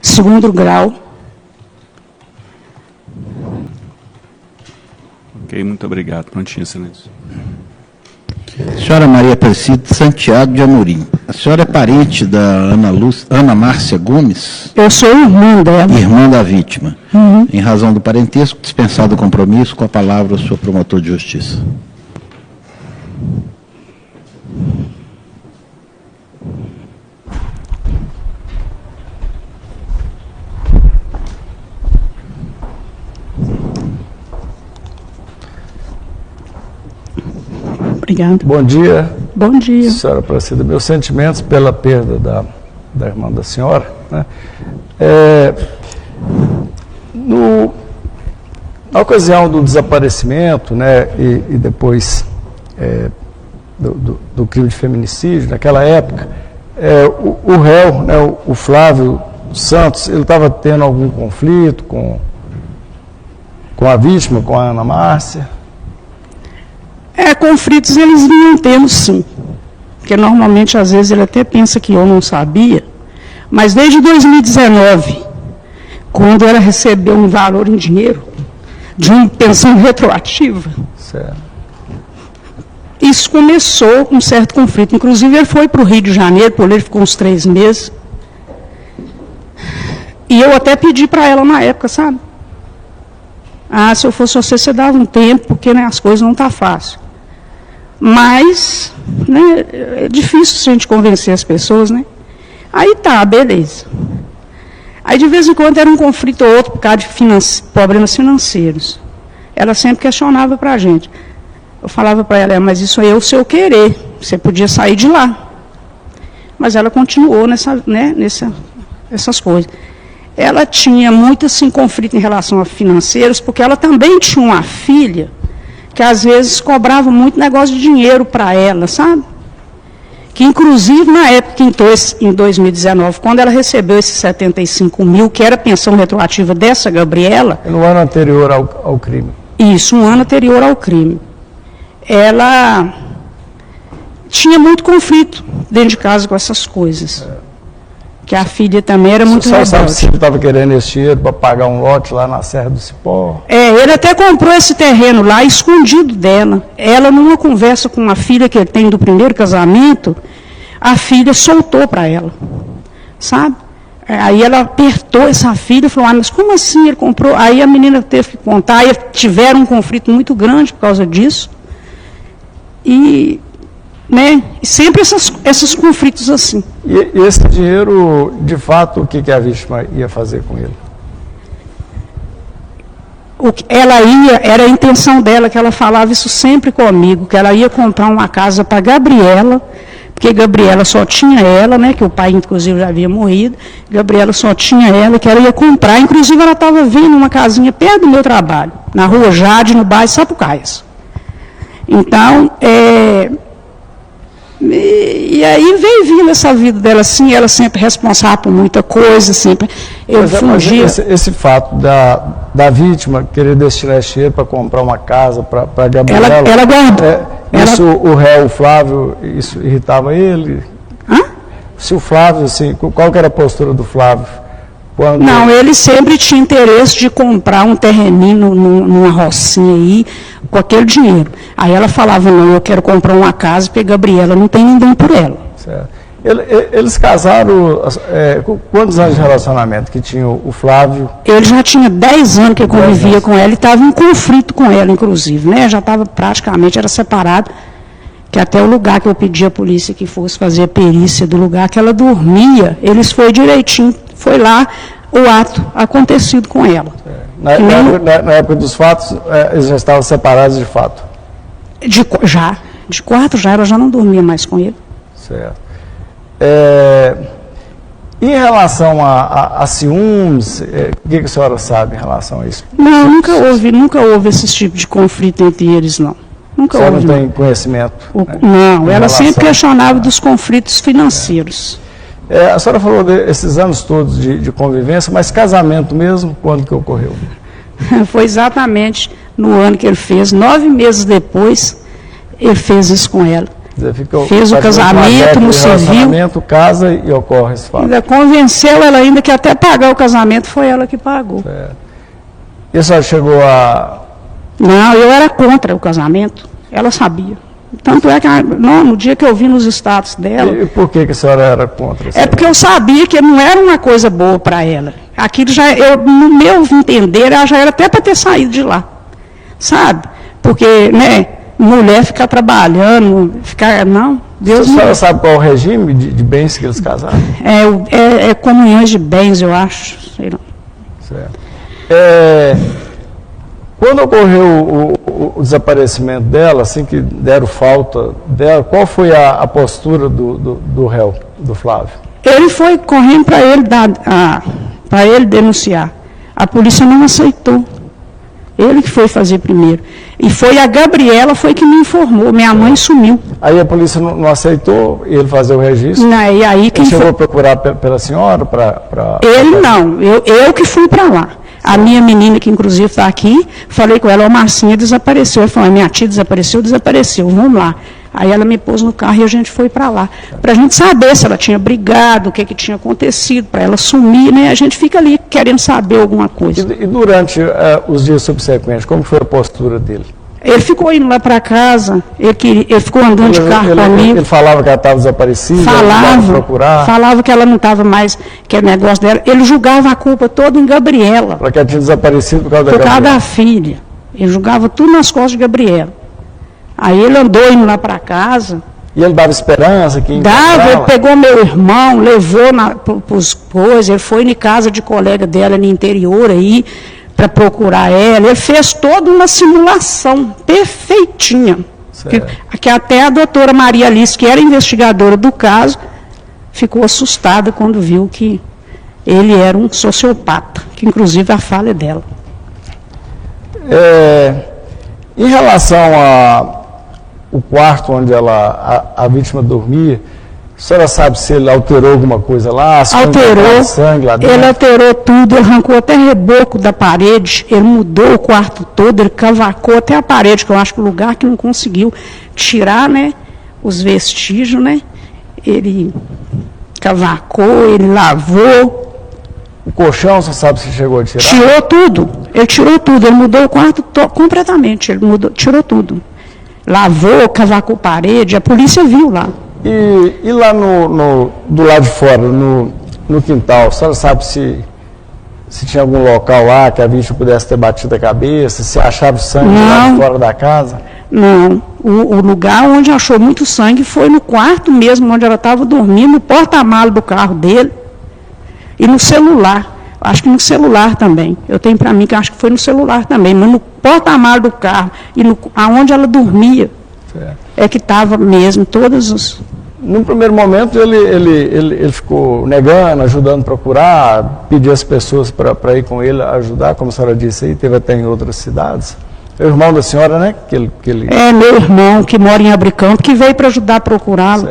2º grau. Ok, muito obrigado. Prontinho, excelência. Senhora Maria Aparecida Santiago de Amorim. A senhora é parente da Ana Márcia Gomes? Eu sou irmã dela. Irmã da vítima. Em razão do parentesco, dispensado o compromisso, com a palavra o senhor promotor de justiça. Obrigada. Bom dia. Bom dia. Senhora Aparecida, meus sentimentos pela perda da irmã da senhora. Né? Na ocasião do desaparecimento, né, e depois do crime de feminicídio, naquela época, o réu, né, o Flávio Santos, ele estava tendo algum conflito com a vítima, com a Ana Márcia? Conflitos eles vinham tendo, sim. Porque normalmente, às vezes, ele até pensa que eu não sabia. Mas desde 2019, quando ela recebeu um valor em dinheiro de uma pensão retroativa, Certo. isso começou um certo conflito. Inclusive, ele foi para o Rio de Janeiro, por ele ficou uns 3 meses. E eu até pedi para ela na época, sabe? Se eu fosse você dava um tempo, porque, né, as coisas não estão fáceis. Mas, né, é difícil a gente convencer as pessoas, né? Aí tá, beleza. Aí de vez em quando era um conflito ou outro por causa de problemas financeiros. Ela sempre questionava para a gente. Eu falava para ela, mas isso aí é o seu querer, você podia sair de lá. Mas ela continuou nessas coisas. Ela tinha muito assim, conflito em relação a financeiros, porque ela também tinha uma filha que às vezes cobrava muito negócio de dinheiro para ela, sabe? Que inclusive na época, em 2019, quando ela recebeu esses 75 mil, que era a pensão retroativa dessa Gabriela... No ano anterior ao crime. Isso, um ano anterior ao crime. Ela tinha muito conflito dentro de casa com essas coisas. Que a filha também era muito rebelde. Sabe se ele estava querendo esse dinheiro para pagar um lote lá na Serra do Cipó? Ele até comprou esse terreno lá, escondido dela. Ela, numa conversa com uma filha que ele tem do primeiro casamento, a filha soltou para ela, sabe? Aí ela apertou essa filha e falou, mas como assim ele comprou? Aí a menina teve que contar, e tiveram um conflito muito grande por causa disso. E sempre esses conflitos assim. E esse dinheiro, de fato, o que a vítima ia fazer com ele? Era a intenção dela, que ela falava isso sempre comigo, que ela ia comprar uma casa para Gabriela, porque Gabriela só tinha ela, né, que o pai inclusive já havia morrido, Gabriela só tinha ela, que ela ia comprar, inclusive ela estava vendo uma casinha perto do meu trabalho, na rua Jade, no bairro Sapucaias. Então, e aí veio vindo essa vida dela assim, ela sempre responsável por muita coisa, sempre eu fungia. Esse fato da vítima querer destinar esse dinheiro para comprar uma casa para Gabriela, ela guardou. O réu, o Flávio, isso irritava ele? Se o Flávio, assim, qual que era a postura do Flávio Quando... Não, ele sempre tinha interesse de comprar um terreninho numa rocinha aí, com aquele dinheiro. Aí ela falava, não, eu quero comprar uma casa, porque a Gabriela não tem ninguém por ela. Certo. Eles casaram, com quantos anos de relacionamento que tinha o Flávio? Ele já tinha 10 anos que eu convivia com ela e estava em conflito com ela, inclusive, né? Já estava praticamente, era separado, que até o lugar que eu pedi à polícia que fosse fazer a perícia do lugar que ela dormia, eles foi direitinho, foi lá o ato acontecido com ela. Na época dos fatos, eles já estavam separados de fato? De quarto já, ela já não dormia mais com ele. Certo. Em relação a ciúmes, o que a senhora sabe em relação a isso? Não, nunca houve esse tipo de conflito entre eles, não. Nunca houve. Você não tem conhecimento? Não, ela sempre questionava dos conflitos financeiros. A senhora falou desses anos todos de convivência, mas casamento mesmo, quando que ocorreu? Foi exatamente no ano que ele fez, 9 meses depois, ele fez isso com ela. Fez o casamento no civil. Casa e ocorre esse fato. Ainda convenceu ela ainda que até pagar o casamento foi ela que pagou. E a senhora chegou a... Não, eu era contra o casamento, ela sabia. Tanto é que no dia que eu vi nos status dela... E por que a senhora era contra? É porque eu sabia que não era uma coisa boa para ela. Aquilo já, no meu entender, ela já era até para ter saído de lá. Sabe? Porque, né, mulher ficar trabalhando, não, Deus não... A senhora sabe qual é o regime de bens que eles casaram? É comunhões de bens, eu acho, sei lá. Certo. Quando ocorreu o desaparecimento dela, assim que deram falta dela, qual foi a postura do réu, do Flávio? Ele foi correndo para ele denunciar. A polícia não aceitou. Ele que foi fazer primeiro. E foi a Gabriela que me informou. Minha mãe sumiu. Aí a polícia não aceitou ele fazer o registro? Não, e aí quem chegou a procurar pela senhora? Ele não. Eu que fui para lá. A minha menina, que inclusive está aqui, falei com ela, Marcinha desapareceu. Ela falou, minha tia desapareceu, vamos lá. Aí ela me pôs no carro e a gente foi para lá. Para a gente saber se ela tinha brigado, o que tinha acontecido, para ela sumir, né? A gente fica ali querendo saber alguma coisa. E durante os dias subsequentes, como foi a postura dele? Ele ficou indo lá para casa, ele ficou andando de carro comigo. Ele falava que ela estava desaparecida, falava que ela não estava mais, que é negócio dela. Ele julgava a culpa toda em Gabriela. Porque ela tinha desaparecido por causa da filha. Ele julgava tudo nas costas de Gabriela. Aí ele andou indo lá para casa. E ele dava esperança? Ele pegou meu irmão, levou para os coisas, ele foi em casa de colega dela no interior aí, para procurar ela. Ele fez toda uma simulação perfeitinha. Que até a doutora Maria Alice, que era investigadora do caso, ficou assustada quando viu que ele era um sociopata, que inclusive a fala é dela. Em relação ao quarto onde a vítima dormia, a senhora sabe se ele alterou alguma coisa lá? Alterou, sangue lá dentro? Ele alterou tudo, ele arrancou até reboco da parede, ele mudou o quarto todo, ele cavacou até a parede, que eu acho que o lugar que não conseguiu tirar, né, os vestígios, né, ele cavacou, ele lavou. O colchão, você sabe se chegou a tirar? Tirou tudo, ele mudou o quarto completamente, tirou tudo. Lavou, cavacou parede, a polícia viu lá. E lá do lado de fora, no quintal, a senhora sabe se tinha algum local lá que a vítima pudesse ter batido a cabeça, se achava sangue lá de fora da casa? Não, o lugar onde achou muito sangue foi no quarto mesmo, onde ela estava dormindo, no porta-malas do carro dele e no celular. Acho que no celular também. Eu tenho para mim que acho que foi no celular também, mas no porta-malas do carro e aonde ela dormia é que estava mesmo todos os... No primeiro momento ele ficou negando, ajudando a procurar, pediu as pessoas para ir com ele ajudar, como a senhora disse aí, teve até em outras cidades. É o irmão da senhora, né? É meu irmão, que mora em Abricampo, que veio para ajudar a procurá-lo.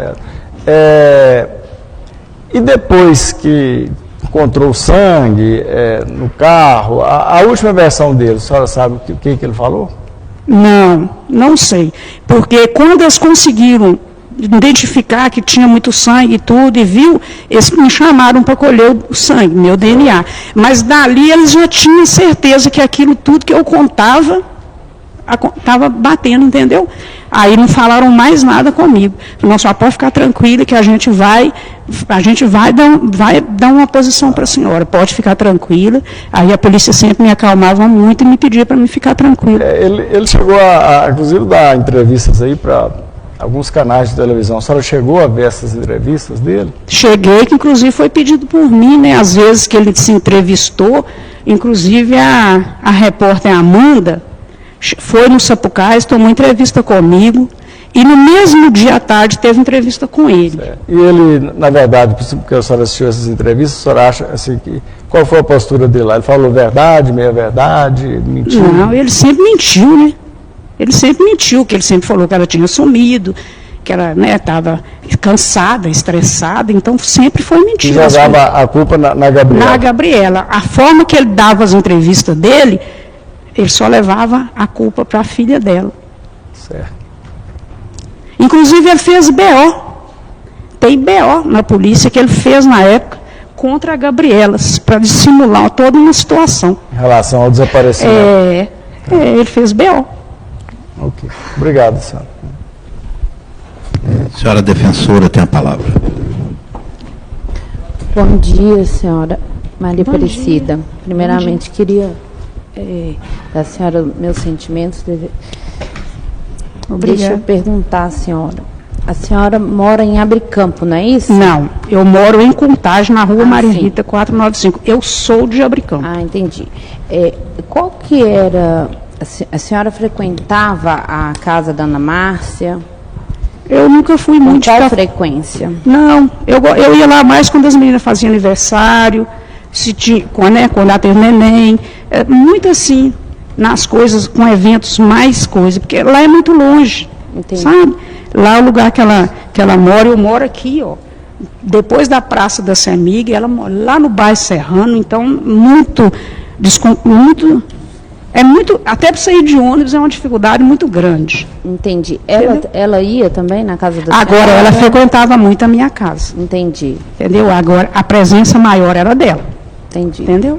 E depois que encontrou sangue no carro, a última versão dele, a senhora sabe o que ele falou? Não sei. Porque quando eles conseguiram identificar que tinha muito sangue e tudo, e viu, eles me chamaram para colher o sangue, meu DNA. Mas dali eles já tinham certeza que aquilo tudo que eu contava estava batendo, entendeu? Aí não falaram mais nada comigo. Não, só pode ficar tranquila que a gente vai dar uma posição para a senhora, pode ficar tranquila. Aí a polícia sempre me acalmava muito e me pedia para me ficar tranquila. Ele chegou inclusive, dar entrevistas aí para alguns canais de televisão. A senhora chegou a ver essas entrevistas dele? Cheguei, que inclusive foi pedido por mim, né? Às vezes que ele se entrevistou, inclusive a repórter Amanda foi no Sapucais, tomou entrevista comigo, e no mesmo dia à tarde teve entrevista com ele. E ele, na verdade, porque a senhora assistiu essas entrevistas, a senhora acha assim, qual foi a postura dele lá? Ele falou verdade, meia verdade, mentiu? Não, ele sempre mentiu, né? Ele sempre mentiu, que ele sempre falou que ela tinha sumido, que ela estava cansada, estressada, então sempre foi mentira. E jogava a culpa na Gabriela? Na Gabriela. A forma que ele dava as entrevistas dele, ele só levava a culpa para a filha dela. Certo. Inclusive, ele fez BO. Tem BO na polícia que ele fez na época contra a Gabriela, para dissimular toda uma situação. Em relação ao desaparecimento? Ele fez BO. Ok. Obrigado, senhora. Senhora defensora tem a palavra. Bom dia, senhora Maria Aparecida. Primeiramente, queria da senhora meus sentimentos. Deixa eu perguntar à senhora. A senhora mora em Abricampo, não é isso? Não, eu moro em Contagem, na rua Maria Rita 495. Eu sou de Abricampo. Ah, entendi. Qual que era... A senhora frequentava a casa da Ana Márcia? Eu nunca fui muito... Com qual frequência? Não, eu ia lá mais quando as meninas faziam aniversário, quando ela teve neném, muito assim, nas coisas, com eventos mais coisas, porque lá é muito longe, entendi. Sabe? Lá é o lugar que ela mora, eu moro aqui, ó, depois da Praça da Semig, ela mora lá no bairro Serrano, então até para sair de ônibus é uma dificuldade muito grande. Entendi. Ela ia também na casa da Agora, senhora? Ela frequentava muito a minha casa. Entendi. Entendeu? Agora, a presença maior era dela. Entendi. Entendeu?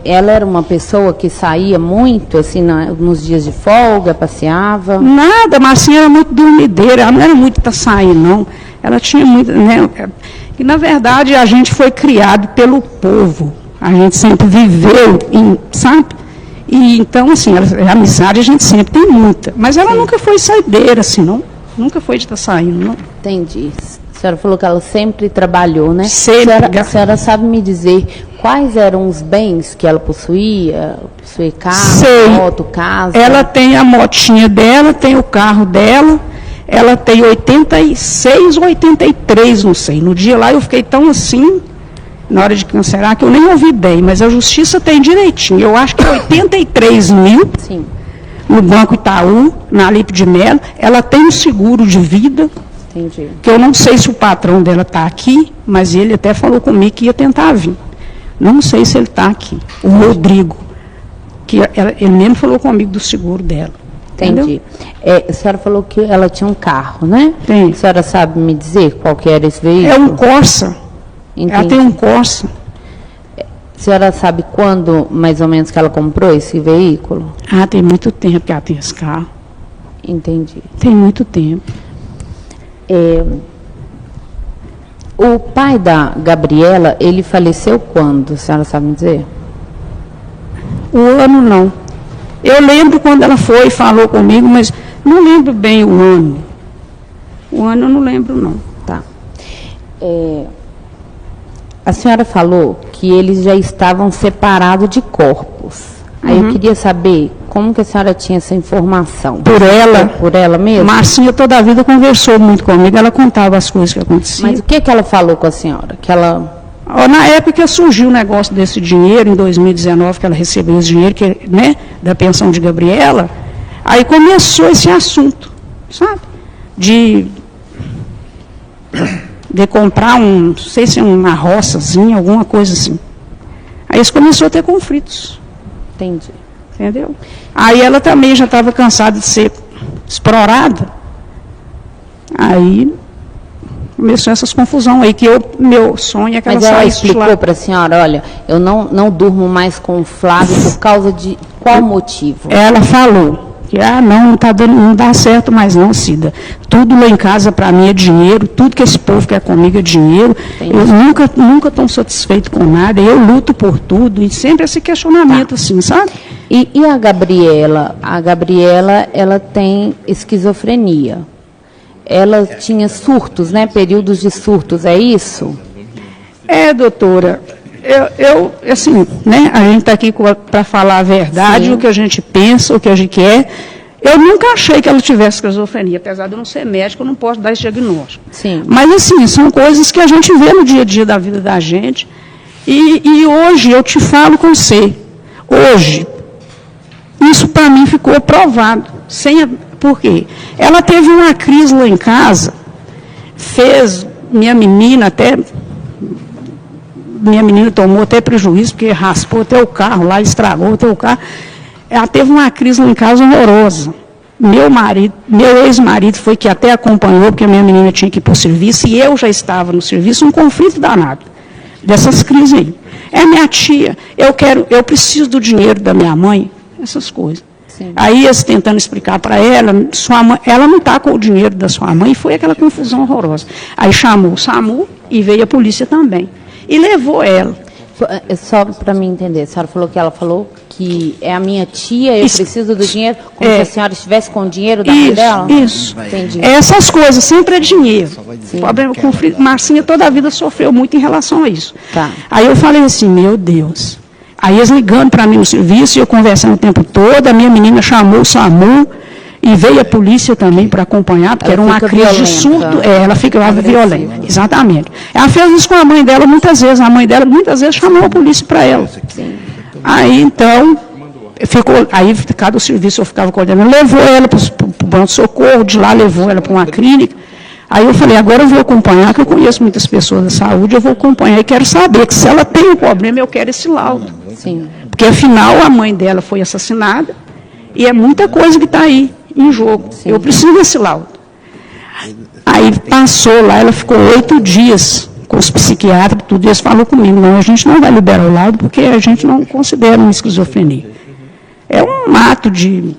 Ela era uma pessoa que saía muito, assim, nos dias de folga, passeava? Nada, mas assim, era muito dormideira, ela não era muito para sair, não. Ela tinha muito, né? E, na verdade, a gente foi criado pelo povo. A gente sempre viveu, sabe? E, então, assim, a amizade a gente sempre tem muita. Mas ela nunca foi saideira, assim, não. Nunca foi de estar saindo, não. Entendi. A senhora falou que ela sempre trabalhou, né? Sempre. A senhora sabe me dizer quais eram os bens que ela possuía? Possui carro, moto, casa? Ela tem a motinha dela, tem o carro dela. Ela tem 86 ou 83, não sei. No dia lá eu fiquei tão assim, na hora de cancelar, que eu nem ouvi bem. Mas a justiça tem direitinho. Eu acho que 83 mil. Sim. No Banco Itaú, na Alipe de Melo. Ela tem um seguro de vida. Entendi. Que eu não sei se o patrão dela está aqui, mas ele até falou comigo que ia tentar vir. Não sei se ele está aqui. O Rodrigo, que ele mesmo falou comigo do seguro dela. Entendi. A senhora falou que ela tinha um carro, né? Tem. A senhora sabe me dizer qual que era esse veículo? É um Corsa. Entendi. Ela tem um Corsa. A senhora sabe quando, mais ou menos, que ela comprou esse veículo? Ah, tem muito tempo que ela tem esse carro. Entendi. Tem muito tempo. O pai da Gabriela, ele faleceu quando? A senhora sabe me dizer? O ano não. Eu lembro quando ela foi e falou comigo, mas não lembro bem o ano. O ano eu não lembro, não. Tá. A senhora falou que eles já estavam separados de corpos. Aí eu queria saber como que a senhora tinha essa informação. Por ela? Por ela mesmo? Marcinha toda a vida conversou muito comigo, ela contava as coisas que aconteciam. Mas o que ela falou com a senhora? Que ela... Na época surgiu o negócio desse dinheiro, em 2019, que ela recebeu esse dinheiro, né, da pensão de Gabriela, aí começou esse assunto, sabe? De comprar não sei se uma roçazinha, alguma coisa assim. Aí isso começou a ter conflitos. Entendi. Entendeu? Aí ela também já estava cansada de ser explorada. Aí começou essas confusões aí, que meu sonho é que ela Mas ela saísse de lá. explicou para a senhora, olha, eu não durmo mais com o Flávio por causa de qual motivo? Ela falou que, não dá certo mais não, Cida. Tudo lá em casa para mim é dinheiro, tudo que esse povo quer comigo é dinheiro. Entendi. Eu nunca estou satisfeito com nada, eu luto por tudo, e sempre esse questionamento assim, sabe? E a Gabriela? A Gabriela, ela tem esquizofrenia. Ela tinha surtos, né? Períodos de surtos, é isso? Doutora, eu assim, né, a gente está aqui para falar a verdade, Sim. o que a gente pensa, o que a gente quer. Eu nunca achei que ela tivesse esquizofrenia, apesar de eu não ser médico, eu não posso dar esse diagnóstico. Sim. Mas, assim, são coisas que a gente vê no dia a dia da vida da gente. E hoje, eu te falo com você, hoje, isso para mim ficou provado. Por quê? Ela teve uma crise lá em casa, minha menina tomou até prejuízo, porque raspou até o carro lá, estragou até o carro. Ela teve uma crise lá em casa horrorosa. Meu ex-marido foi que até acompanhou, porque a minha menina tinha que ir para o serviço, e eu já estava no serviço, um conflito danado dessas crises aí. Minha tia, eu preciso do dinheiro da minha mãe, essas coisas. Sim. Aí eles tentando explicar para ela, sua mãe, ela não está com o dinheiro da sua mãe, e foi aquela confusão horrorosa. Aí chamou o SAMU e veio a polícia também. E levou ela. Só para me entender, a senhora falou que ela falou que é a minha tia, eu preciso do dinheiro, como se a senhora estivesse com o dinheiro da mãe dela? Isso. Entendi. Essas coisas, sempre é dinheiro. O problema, conflito. Marcinha toda a vida sofreu muito em relação a isso. Tá. Aí eu falei assim, meu Deus. Aí eles ligando para mim no serviço, e eu conversando o tempo todo, a minha menina chamou o SAMU, e veio a polícia também para acompanhar, porque Ela era uma fica crise violenta. de surto. Ela ficava Agressiva. violenta, exatamente. Ela fez isso com a mãe dela muitas vezes. A mãe dela muitas vezes chamou a polícia para ela. Aí, então, aí cada serviço eu ficava coordenando, levou ela para o pronto-socorro, de lá levou ela para uma clínica. Aí eu falei, agora eu vou acompanhar, que eu conheço muitas pessoas da saúde, eu vou acompanhar e quero saber que se ela tem um problema, eu quero esse laudo. Sim. Porque, afinal, a mãe dela foi assassinada e é muita coisa que está aí em jogo. Sim. Eu preciso desse laudo. Aí passou lá, ela ficou 8 dias com os psiquiatras, tudo isso, falou comigo, não, a gente não vai liberar o laudo porque a gente não considera uma esquizofrenia. É um ato de,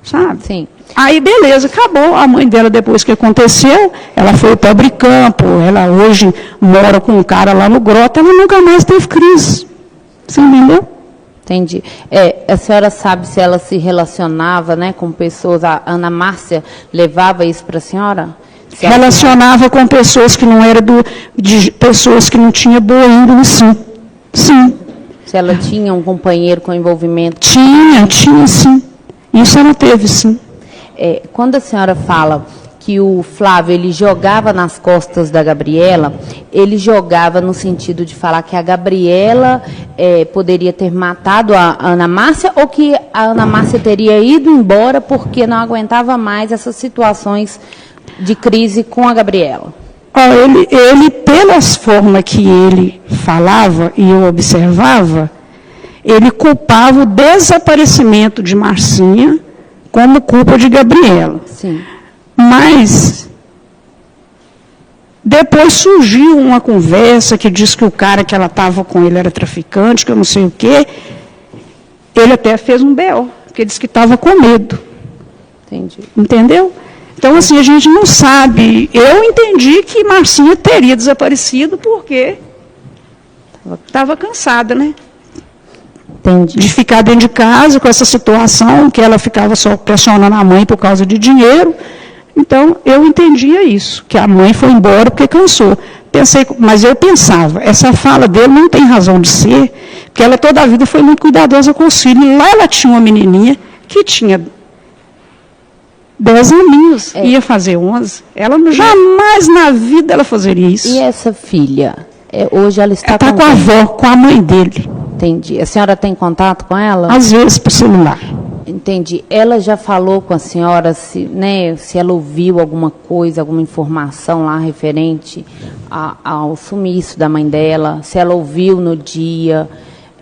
sabe? Sim. Aí, beleza, acabou. A mãe dela, depois que aconteceu, ela foi para o Bricampo, ela hoje mora com um cara lá no Grota, ela nunca mais teve crise. Você entendeu? Entendi. A senhora sabe se ela se relacionava, né, com pessoas, a Ana Márcia levava isso para a senhora? Se ela- Relacionava com pessoas que não eram de pessoas que não tinham boa índole, sim. Sim. Se ela tinha um companheiro com envolvimento? Tinha sim. Isso ela teve, sim. Quando a senhora fala que o Flávio ele jogava nas costas da Gabriela, ele jogava no sentido de falar que a Gabriela poderia ter matado a Ana Márcia, ou que a Ana Márcia teria ido embora porque não aguentava mais essas situações de crise com a Gabriela? Ele, pelas formas que ele falava e eu observava, ele culpava o desaparecimento de Marcinha como culpa de Gabriela. Sim. Mas depois surgiu uma conversa que diz que o cara que ela estava com ele era traficante, que eu não sei o quê. Ele até fez um BO, porque disse que estava com medo. Entendi. Entendeu? Então, assim, a gente não sabe. Eu entendi que Marcinha teria desaparecido porque estava cansada, né? Entendi. De ficar dentro de casa com essa situação, que ela ficava só pressionando a mãe por causa de dinheiro. Então, eu entendia isso, que a mãe foi embora porque cansou. Mas eu pensava, essa fala dele não tem razão de ser, porque ela toda a vida foi muito cuidadosa com os filhos. Lá ela tinha uma menininha que tinha 10 aninhos, ia fazer 11. Ela jamais na vida ela fazeria isso. E essa filha? Hoje ela está Ela está com a avó, com a mãe dele. Entendi. A senhora tem contato com ela? Às vezes por celular. Entendi. Ela já falou com a senhora se ela ouviu alguma coisa, alguma informação lá referente ao sumiço da mãe dela? Se ela ouviu no dia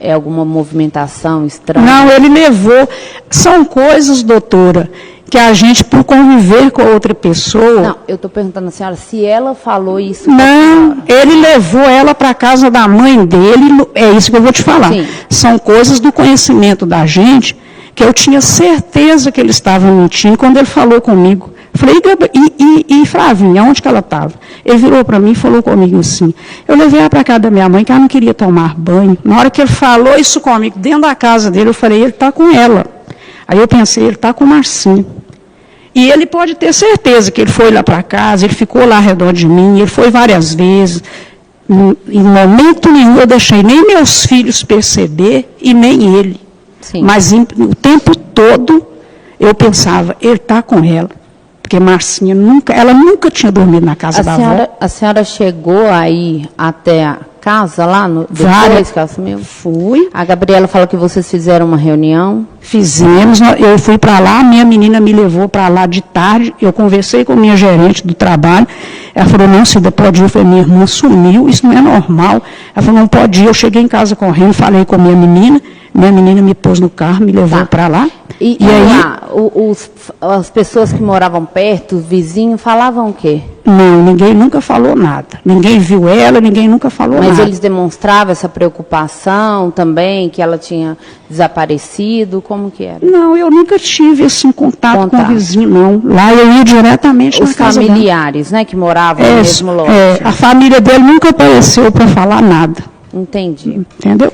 alguma movimentação estranha? Não, ele levou. São coisas, doutora, que a gente, por conviver com outra pessoa... Não, eu estou perguntando à senhora se ela falou isso. Não, ele levou ela para a casa da mãe dele, é isso que eu vou te falar. Sim. São coisas do conhecimento da gente, que eu tinha certeza que ele estava mentindo quando ele falou comigo. Falei, e Flavinha, onde que ela estava? Ele virou para mim e falou comigo assim, eu levei ela para casa da minha mãe, que ela não queria tomar banho. Na hora que ele falou isso comigo, dentro da casa dele, eu falei, ele está com ela. Aí eu pensei, ele está com o Marcinho. E ele pode ter certeza que ele foi lá para casa, ele ficou lá ao redor de mim, ele foi várias vezes. Em momento nenhum eu deixei nem meus filhos perceber e nem ele. Sim. Mas o tempo todo eu pensava, ele está com ela. Porque Marcinha ela nunca tinha dormido na casa da avó. A senhora chegou aí até a casa lá, depois que ela sumiu? Fui. A Gabriela falou que vocês fizeram uma reunião. Fizemos, eu fui para lá, minha menina me levou para lá de tarde, eu conversei com a minha gerente do trabalho, ela falou, não, Cida, pode ir, eu falei, minha irmã sumiu, isso não é normal. Ela falou, não, pode ir, eu cheguei em casa correndo, falei com a minha menina me pôs no carro, me levou para lá. E aí, lá, as pessoas que moravam perto, os vizinhos, falavam o quê? Não, ninguém nunca falou nada. Ninguém viu ela, ninguém nunca falou nada. Mas eles demonstravam essa preocupação também, que ela tinha desaparecido, como que era? Não, eu nunca tive assim, contato com o vizinho, não. Lá eu ia diretamente na casa dela. Os familiares, né, que moravam no mesmo lote. A família dele nunca apareceu para falar nada. Entendi. Entendeu?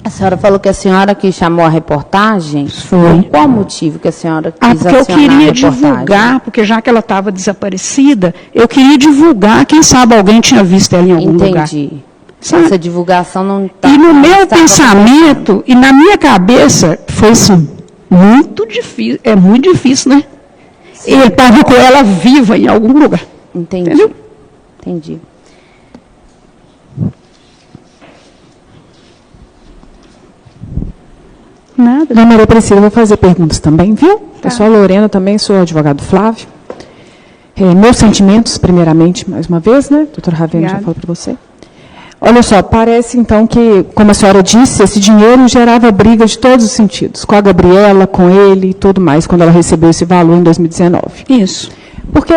A senhora falou que a senhora que chamou a reportagem. Foi. Qual o motivo que a senhora quis porque eu queria divulgar, porque já que ela estava desaparecida, eu queria divulgar, quem sabe alguém tinha visto ela em algum lugar. Entendi. Sabe? Essa divulgação não está... E no meu pensamento, e na minha cabeça, foi assim, muito difícil, é muito difícil, né? Sim. Ele estava com ela viva em algum lugar. Entendi. Entendeu? Entendi. Nada. Dona Maria Priscila, vou fazer perguntas também, viu? Tá. Eu sou a Lorena também, sou advogado Flávio. Meus sentimentos, primeiramente, mais uma vez, né? Doutora Ravena já falou para você. Olha só, parece então que, como a senhora disse, esse dinheiro gerava briga de todos os sentidos, com a Gabriela, com ele e tudo mais, quando ela recebeu esse valor em 2019. Isso. Por que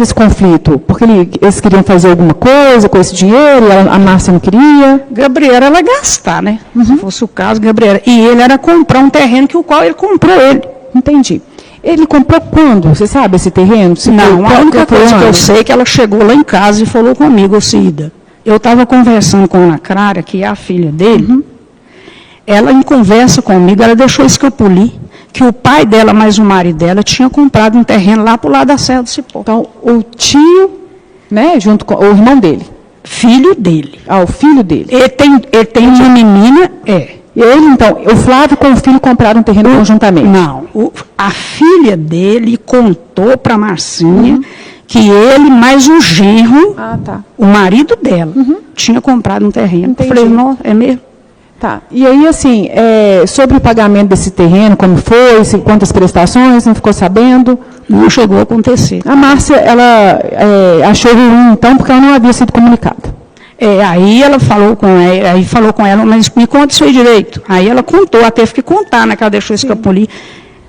esse conflito? Porque eles queriam fazer alguma coisa com esse dinheiro, e a Márcia não queria? Gabriela, ela gastar, né? Se fosse o caso, Gabriela. E ele era comprar um terreno que o qual ele comprou ele. Entendi. Ele comprou quando? Você sabe esse terreno? Não, a única coisa que eu sei é que ela chegou lá em casa e falou comigo, Cida. Eu estava conversando com a Ana Clara, que é a filha dele. Ela, em conversa comigo, ela deixou escapulir que o pai dela, mais o marido dela, tinha comprado um terreno lá para o lado da Serra do Cipó. Então, o tio, né, junto com o irmão dele? Filho dele. O filho dele. Ele tem uma menina, E ele, então, o Flávio com o filho compraram um terreno conjuntamente? Não, a filha dele contou para a Marcinha que ele, mais o genro, o marido dela, tinha comprado um terreno. Entendi. Eu falei, não, é mesmo? Tá. E aí, assim, sobre o pagamento desse terreno, como foi, quantas prestações, não ficou sabendo? Não chegou a acontecer. A Márcia, ela achou ruim, então, porque ela não havia sido comunicada. Aí ela falou com ela, mas me conta isso aí direito. Aí ela contou, ela teve que contar, né, que ela deixou escapulir.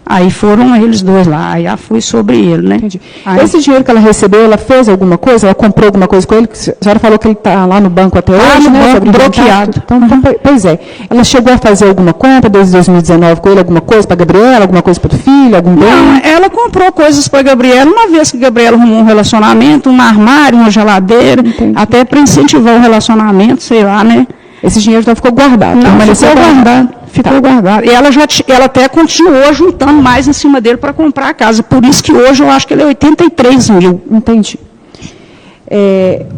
Aí foram eles dois lá, aí já fui sobre ele, né? Entendi. Aí, esse dinheiro que ela recebeu, ela fez alguma coisa? Ela comprou alguma coisa com ele? A senhora falou que ele está lá no banco até hoje, né? Bloqueado. Então, pois é. Ela chegou a fazer alguma compra desde 2019 com ele? Alguma coisa para a Gabriela? Alguma coisa para o filho? Algum bem? Não, ela comprou coisas para a Gabriela, uma vez que a Gabriela arrumou um relacionamento, um armário, uma geladeira, até para incentivar o relacionamento, sei lá, né? Esse dinheiro já ficou guardado? Não, ficou guardado. Ficou guardado. E ela até continuou juntando mais em cima dele para comprar a casa. Por isso que hoje eu acho que ele é 83 mil. Entendi.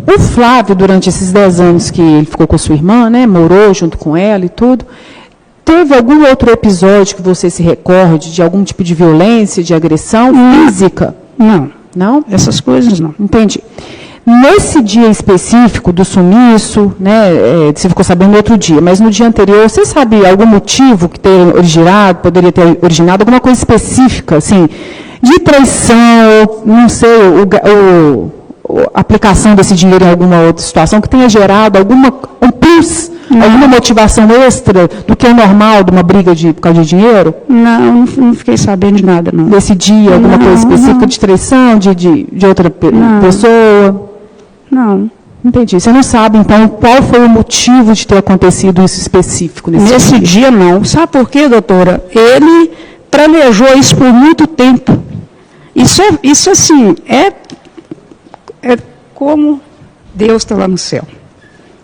O Flávio, durante esses 10 anos que ele ficou com a sua irmã, né, morou junto com ela e tudo, teve algum outro episódio que você se recorde de algum tipo de violência, de agressão física? Não. Não? Essas coisas não. Entendi. Nesse dia específico do sumiço, né, você ficou sabendo no outro dia, mas no dia anterior, você sabe algum motivo que poderia ter originado alguma coisa específica, assim, de traição, não sei, a aplicação desse dinheiro em alguma outra situação que tenha gerado um plus Alguma motivação extra do que é normal de uma briga por causa de dinheiro? Não fiquei sabendo de nada, não. Nesse dia, alguma coisa específica de traição de outra pessoa? Não. Entendi. Você não sabe, então, qual foi o motivo de ter acontecido isso específico nesse dia? Não. Sabe por quê, doutora? Ele planejou isso por muito tempo. Isso assim, é como Deus está lá no céu.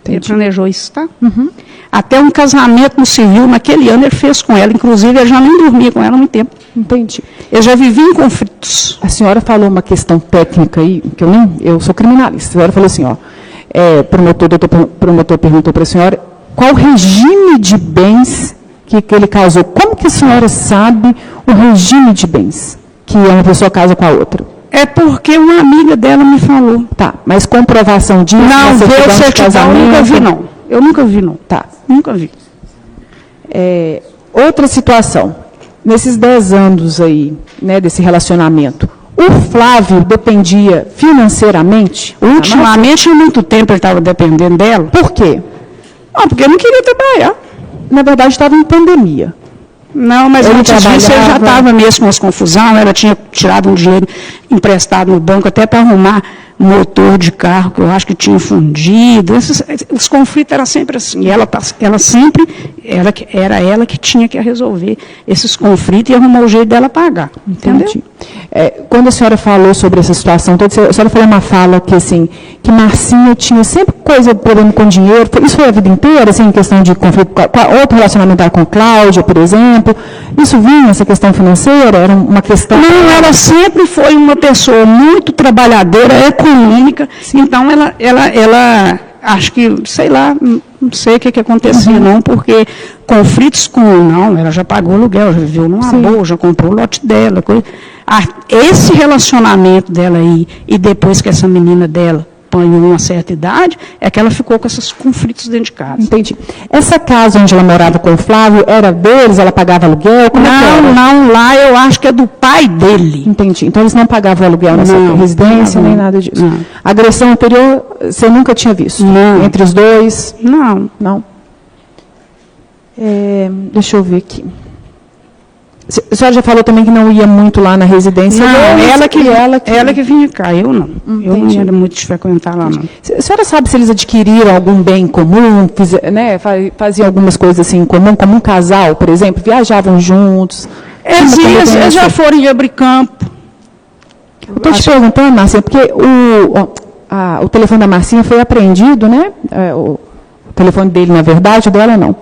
Entendi. Ele planejou isso, tá? Uhum. Até um casamento no civil, naquele ano, ele fez com ela. Inclusive, ele já nem dormia com ela há muito tempo. Entendi. Ele já vivia em conflitos. A senhora falou uma questão técnica aí, que eu sou criminalista. A senhora falou assim, ó, o promotor perguntou para a senhora qual o regime de bens que ele causou. Como que a senhora sabe o regime de bens que uma pessoa casa com a outra? É porque uma amiga dela me falou. Tá, mas comprovação disso? Não, ver o certidão, eu nunca vi, não. Eu nunca vi, não. Tá. Nunca vi. Outra situação. Nesses 10 anos aí, né, desse relacionamento, o Flávio dependia financeiramente? Ultimamente, há muito tempo ele estava dependendo dela. Por quê? Porque ele não queria trabalhar. Na verdade, estava em pandemia. Não, mas ele antes disso ele já estava mesmo com as confusões, ela tinha tirado um dinheiro emprestado no banco até para arrumar motor de carro, que eu acho que tinha fundido. Os conflitos eram sempre assim. Era ela que tinha que resolver esses conflitos e arrumar o jeito dela pagar. Entendeu? Entendi. Quando a senhora falou sobre essa situação, a senhora falou uma fala que, assim, que Marcinha tinha sempre problema com dinheiro. Isso foi a vida inteira, assim, em questão de conflito, outro relacionamento com Cláudia, por exemplo. Isso vinha, essa questão financeira? Era uma questão... Não, ela sempre foi uma pessoa muito trabalhadora, econômica. Sim. Então, ela acho que, sei lá, não sei o que acontecia, não, porque conflitos não, ela já pagou aluguel, já viveu numa boa, já comprou o lote dela. Esse relacionamento dela aí, e depois que essa menina dela apanhou uma certa idade, é que ela ficou com esses conflitos dentro de casa. Entendi. Essa casa onde ela morava com o Flávio, era deles? Ela pagava aluguel? Não, lá eu acho que é do pai dele. Entendi. Então eles não pagavam aluguel nessa residência, nem nada disso. Não. A agressão anterior, você nunca tinha visto? Não. Entre os dois? Não. Não. Deixa eu ver aqui. A senhora já falou também que não ia muito lá na residência. Não, ela que vinha cá, eu não. Entendi. Eu não era muito de frequentar lá, não. A senhora sabe se eles adquiriram algum bem em comum, faziam algumas coisas assim em comum, como um casal, por exemplo, viajavam juntos? Eles já foram em Abricampo. Estou te perguntando, Marcinha, porque o telefone da Marcinha foi apreendido, né? O telefone dele, na verdade, o dela não.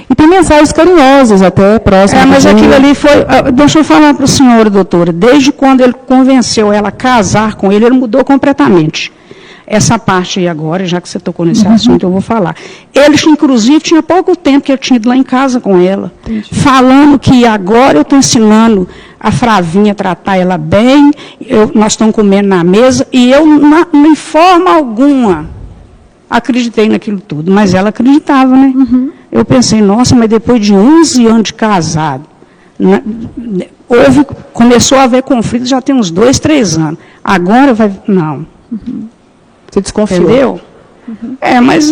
E tem mensagens carinhosas até próximas. Mas aquilo ali foi... Deixa eu falar para a senhora, doutora. Desde quando ele convenceu ela a casar com ele, ele mudou completamente. Essa parte aí agora, já que você tocou nesse assunto, eu vou falar. Ele, inclusive, tinha pouco tempo que ele tinha ido lá em casa com ela. Entendi. Falando que agora eu estou ensinando a Fravinha a tratar ela bem, nós estamos comendo na mesa, e eu, de forma alguma, acreditei naquilo tudo. Mas ela acreditava, né? Eu pensei, nossa, mas depois de 11 anos de casado, começou a haver conflito, já tem uns 2, 3 anos. Agora vai... Não. Você desconfiou. Entendeu? Mas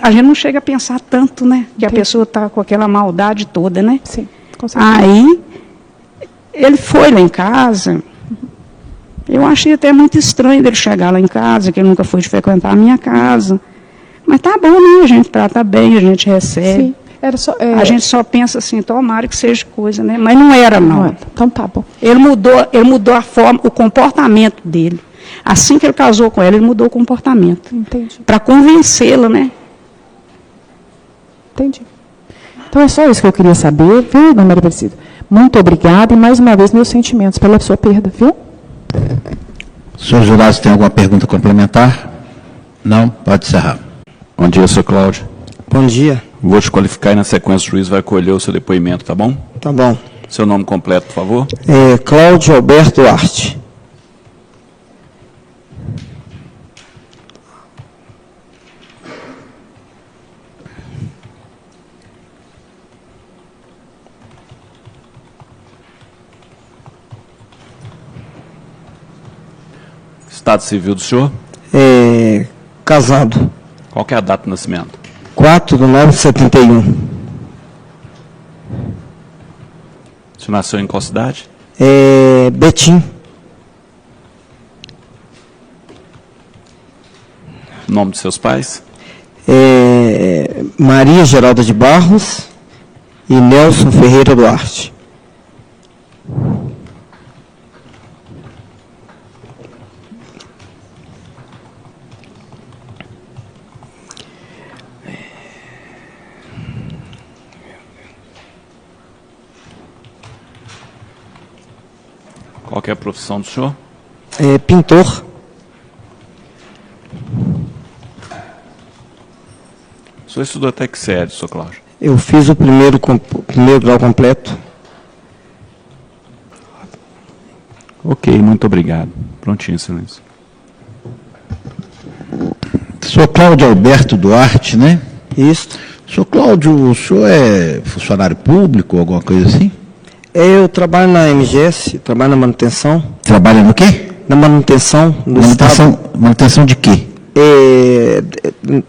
a gente não chega a pensar tanto, né? Que a pessoa está com aquela maldade toda, né? Sim, com certeza. Aí, ele foi lá em casa. Eu achei até muito estranho dele chegar lá em casa, que ele nunca foi de frequentar a minha casa. Mas tá bom, né? A gente trata bem, a gente recebe. Sim. A gente só pensa assim, tomara que seja coisa, né? Mas não era, não. Então tá bom. Ele mudou a forma, o comportamento dele. Assim que ele casou com ela, ele mudou o comportamento. Entendi. Para convencê-la, né? Entendi. Então é só isso que eu queria saber, viu, dona Maria Aparecida? Muito obrigada e mais uma vez meus sentimentos pela sua perda, viu? Senhor Jurado, tem alguma pergunta complementar? Não? Pode encerrar. Bom dia, Sr. Cláudio. Bom dia. Vou te qualificar e na sequência o juiz vai colher o seu depoimento, tá bom? Tá bom. Seu nome completo, por favor. Cláudio Alberto Duarte. Estado civil do senhor? Casado. Qual que é a data de nascimento? 4/9/71. Você nasceu em qual cidade? Betim. Nome de seus pais? Maria Geralda de Barros e Nelson Ferreira Duarte. Qual que é a profissão do senhor? Pintor. O senhor estudou até que série, senhor Cláudio? Eu fiz o primeiro grau completo. Ok, muito obrigado. Prontinho, excelência. Sou Cláudio Alberto Duarte, né? Isso. Sou Cláudio, o senhor é funcionário público ou alguma coisa assim? Eu trabalho na MGS, trabalho na manutenção. Trabalha no quê? Na manutenção do Estado. Manutenção de quê?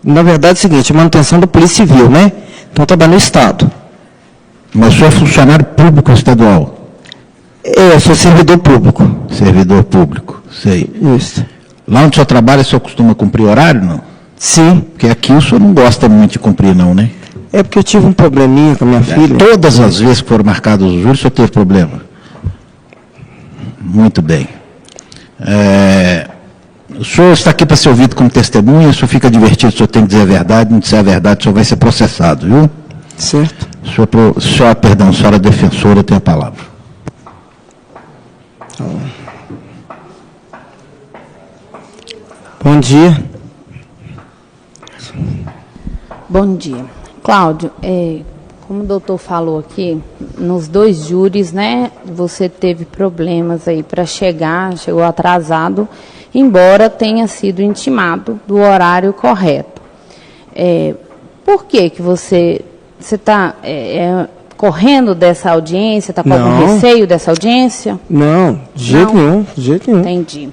Na verdade é o seguinte, manutenção da Polícia Civil, né? Então eu trabalho no Estado. Mas o senhor é funcionário público estadual? Eu sou servidor público. Servidor público, sei. Isso. Lá onde o senhor trabalha, o senhor costuma cumprir horário, não? Sim. Porque aqui o senhor não gosta muito de cumprir, não, né? É porque eu tive um probleminha com a minha filha. Todas as vezes que foram marcados os juros, o senhor teve problema? Muito bem. O senhor está aqui para ser ouvido como testemunha, o senhor fica divertido, o senhor tem que dizer a verdade, não disser a verdade, o senhor vai ser processado, viu? Certo. Senhora defensora, tem a palavra. Bom dia. Bom dia. Cláudio, como o doutor falou aqui, nos 2 júris, né, você teve problemas aí para chegou atrasado, embora tenha sido intimado do horário correto. Por que você está correndo dessa audiência, está com algum receio dessa audiência? Não, de jeito nenhum, de jeito nenhum. Entendi.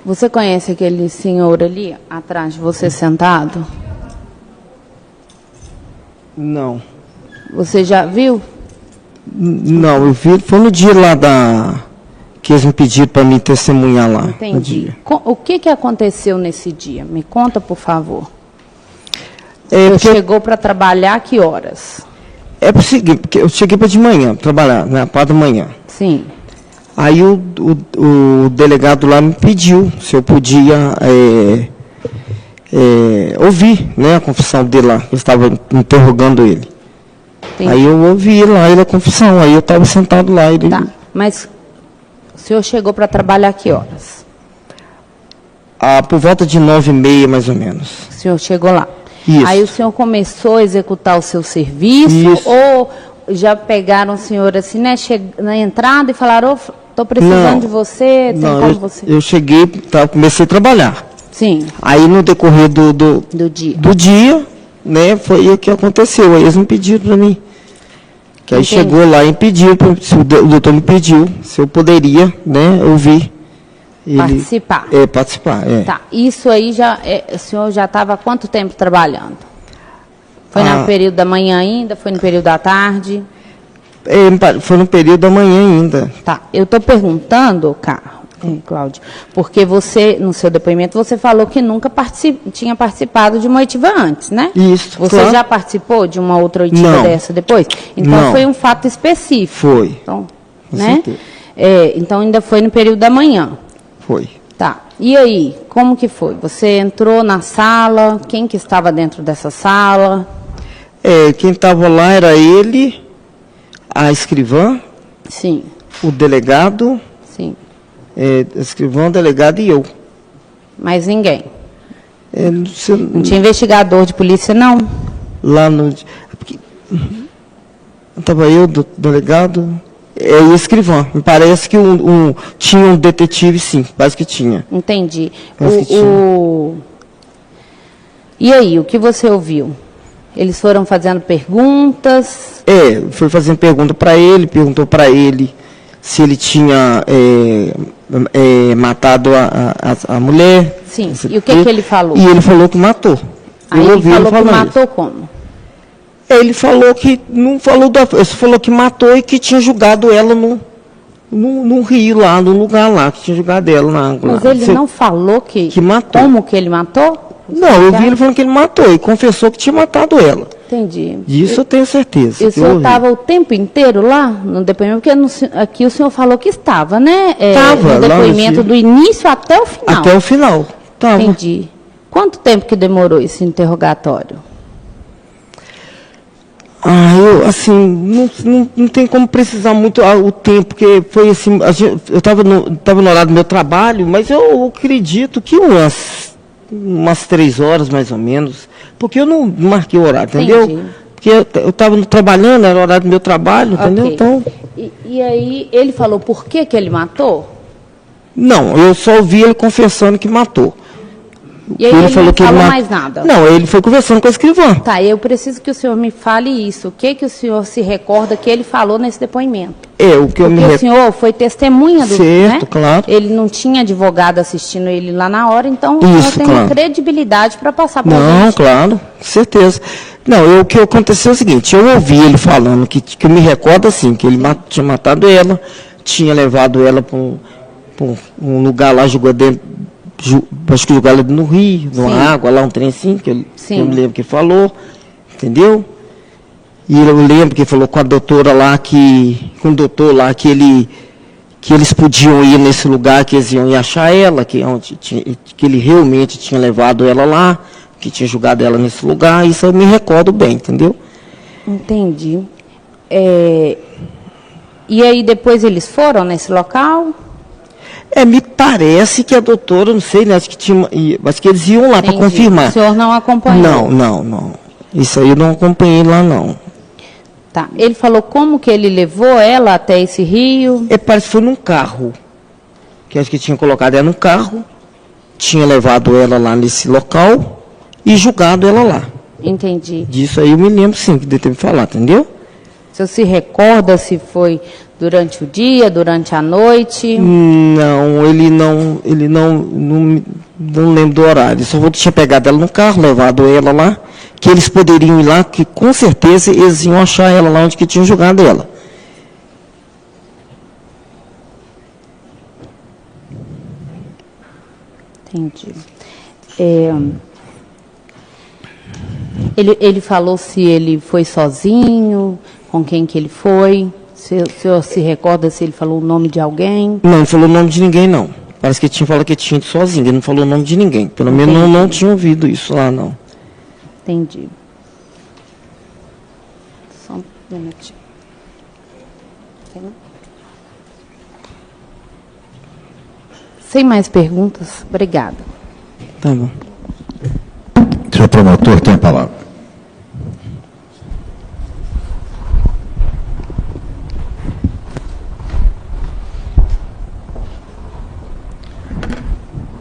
Você conhece aquele senhor ali, atrás de você, sentado? Não. Você já viu? Não, eu vi, foi no dia lá que eles me pediram para me testemunhar lá. Entendi. O que aconteceu nesse dia? Me conta, por favor. Você chegou para trabalhar a que horas? É o seguinte, porque eu cheguei para de manhã, trabalhar, na parte da manhã. Sim. Aí o delegado lá me pediu se eu podia ouvir, né, a confissão dele lá. Eu estava interrogando ele. Entendi. Aí eu ouvi lá a confissão, aí eu estava sentado lá. Tá, mas o senhor chegou para trabalhar a que horas? Por volta de 9h30, mais ou menos. O senhor chegou lá. Isso. Aí o senhor começou a executar o seu serviço? Isso. Ou já pegaram o senhor assim, né, na entrada e falaram, estou precisando de você, tem como você... Eu cheguei, comecei a trabalhar. Sim. Aí no decorrer do dia, né, foi o que aconteceu. Aí eles me pediram para mim. Que aí chegou lá e pediu, o doutor me pediu se eu poderia, né, ouvir. Participar. Participar, Tá, isso aí o senhor já estava há quanto tempo trabalhando? Foi no período da manhã ainda? Foi no período da tarde? Foi no período da manhã ainda. Tá, eu estou perguntando, Cláudio, porque você, no seu depoimento, você falou que nunca tinha participado de uma oitiva antes, né? Isso, Você claro. já participou de uma outra oitiva dessa depois? Então Não. foi um fato específico. Foi. Então, Com né? certeza. Então ainda foi no período da manhã. Foi. Tá. E aí, como que foi? Você entrou na sala? Quem que estava dentro dessa sala? Quem estava lá era ele, a escrivã, Sim. o delegado, Sim. escrivão, delegado e eu. Mais ninguém? Não tinha investigador de polícia, não? Lá no... Estava eu, do delegado... e o escrivão. Me parece que tinha um detetive, sim. Parece que tinha. Entendi. Parece que tinha. E aí, o que você ouviu? Eles foram fazendo perguntas? Foi fazendo pergunta para ele, perguntou para ele se ele tinha matado a mulher. Sim, e o que ele falou? E ele falou que matou. Aí Eu ele ouvi falou que falando matou isso. como? Ele falou que não falou ele falou que matou e que tinha jogado ela no rio lá, no lugar lá, que tinha jogado ela na água. Mas lá. ele não falou que matou. Como que ele matou? Não, eu vi ele falando que ele matou e confessou que tinha matado ela. Entendi. Disso eu tenho certeza. E o senhor estava o tempo inteiro lá no depoimento? Porque aqui o senhor falou que estava, né? Estava. No depoimento do início até o final. Até o final. Tava. Entendi. Quanto tempo que demorou esse interrogatório? Eu, assim, não tem como precisar muito o tempo, porque foi assim, eu estava no horário do meu trabalho, mas eu acredito que umas 3 horas, mais ou menos, porque eu não marquei o horário, entendeu? Entendi. Porque eu estava trabalhando, era o horário do meu trabalho, entendeu? Ok. Então, E aí, ele falou por que ele matou? não, eu só ouvi ele confessando que matou. E aí ele não falou mais nada? Não, ele foi conversando com a escrivã. Tá, eu preciso que o senhor me fale isso. O que o senhor se recorda que ele falou nesse depoimento? O que eu me Porque o senhor foi testemunha do Certo, né? claro. Ele não tinha advogado assistindo ele lá na hora, então o Isso, senhor tem claro. uma credibilidade para passar para Não, gente. claro, certeza. Não, o que aconteceu é o seguinte, eu ouvi ele falando, que eu me recordo assim, que ele tinha matado ela, tinha levado ela para um lugar lá, jogou dentro, acho que jogou ela no rio, numa água, lá um trem assim, que eu me lembro que falou, entendeu? E eu lembro que falou com a doutora lá, com o doutor lá, que eles podiam ir nesse lugar, que eles iam ir achar ela, que ele realmente tinha levado ela lá, que tinha jogado ela nesse lugar, isso eu me recordo bem, entendeu? Entendi. E aí depois eles foram nesse local? Me parece que a doutora, não sei, né, acho que eles iam lá para confirmar. O senhor não acompanhou? Não. Isso aí eu não acompanhei lá, não. Tá. Ele falou como que ele levou ela até esse rio? Parece que foi num carro. Que acho que tinha colocado ela no carro, tinha levado ela lá nesse local e julgado ela lá. Entendi. Disso aí eu me lembro sim, que deve falar, entendeu? O senhor se recorda se foi durante o dia, durante a noite? Não, ele não lembra do horário. Só tinha pegado ela no carro, levado ela lá, que eles poderiam ir lá, que com certeza eles iam achar ela lá onde que tinham jogado ela. Entendi. Ele falou se ele foi sozinho, com quem que ele foi? O senhor se recorda se ele falou o nome de alguém? Não, não falou o nome de ninguém, não. Parece que ele tinha falado que tinha ido sozinho, ele não falou o nome de ninguém. Pelo menos não tinha ouvido isso lá, não. Entendi. Só um minutinho. Sem mais perguntas, obrigada. Tá bom. Senhor promotor, tem a palavra.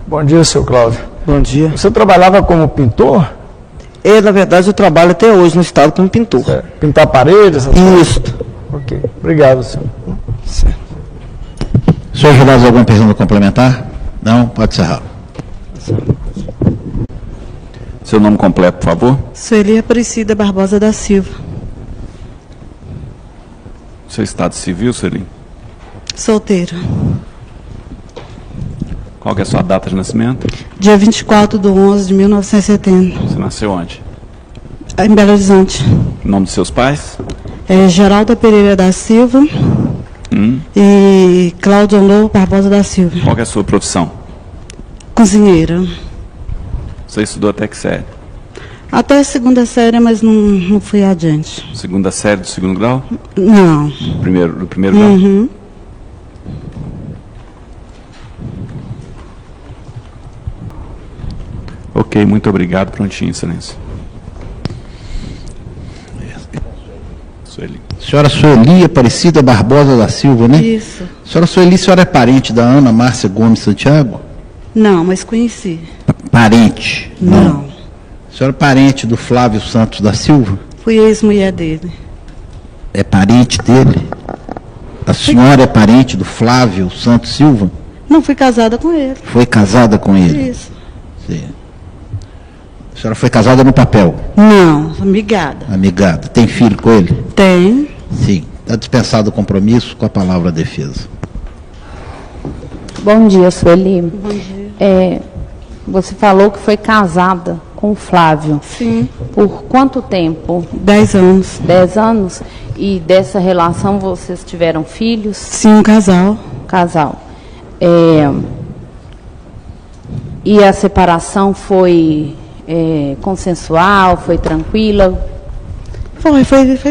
Bom dia, seu Cláudio. Bom dia. Você trabalhava como pintor? Na verdade, eu trabalho até hoje no estado como pintor. Certo. Pintar paredes? Isso. Ok. Obrigado, senhor. Certo. Senhor Geraldo, alguma pergunta complementar? Não? Pode encerrar. Seu nome completo, por favor. Sueli Aparecida Barbosa da Silva. Seu estado civil, Sueli? Solteira. Qual que é a sua data de nascimento? Dia 24/11/1970. Você nasceu onde? Em Belo Horizonte. O nome dos seus pais? Geralda Pereira da Silva e Cláudio Honor Barbosa da Silva. Qual que é a sua profissão? Cozinheira. Você estudou até que série? Até a segunda série, mas não fui adiante. Segunda série do segundo grau? Não. Do primeiro grau? Ok, muito obrigado. Prontinho, excelência. Sueli. Senhora Sueli Aparecida Barbosa da Silva, né? Isso. Senhora Sueli, a senhora é parente da Ana Márcia Gomes Santiago? Não, mas conheci. Parente? Não. A senhora é parente do Flávio Santos da Silva? Fui ex-mulher dele. É parente dele? A senhora é parente do Flávio Santos Silva? Não, fui casada com ele. Foi casada com ele? Isso. Sim. A senhora foi casada no papel? Não, amigada. Amigada. Tem filho com ele? Tem. Sim. Está dispensado o compromisso com a palavra defesa. Bom dia, Sueli. Bom dia. Você falou que foi casada com o Flávio. Sim. Por quanto tempo? 10 anos. 10 anos? E dessa relação vocês tiveram filhos? Sim, um casal. Casal. E a separação foi consensual, foi tranquila? Foi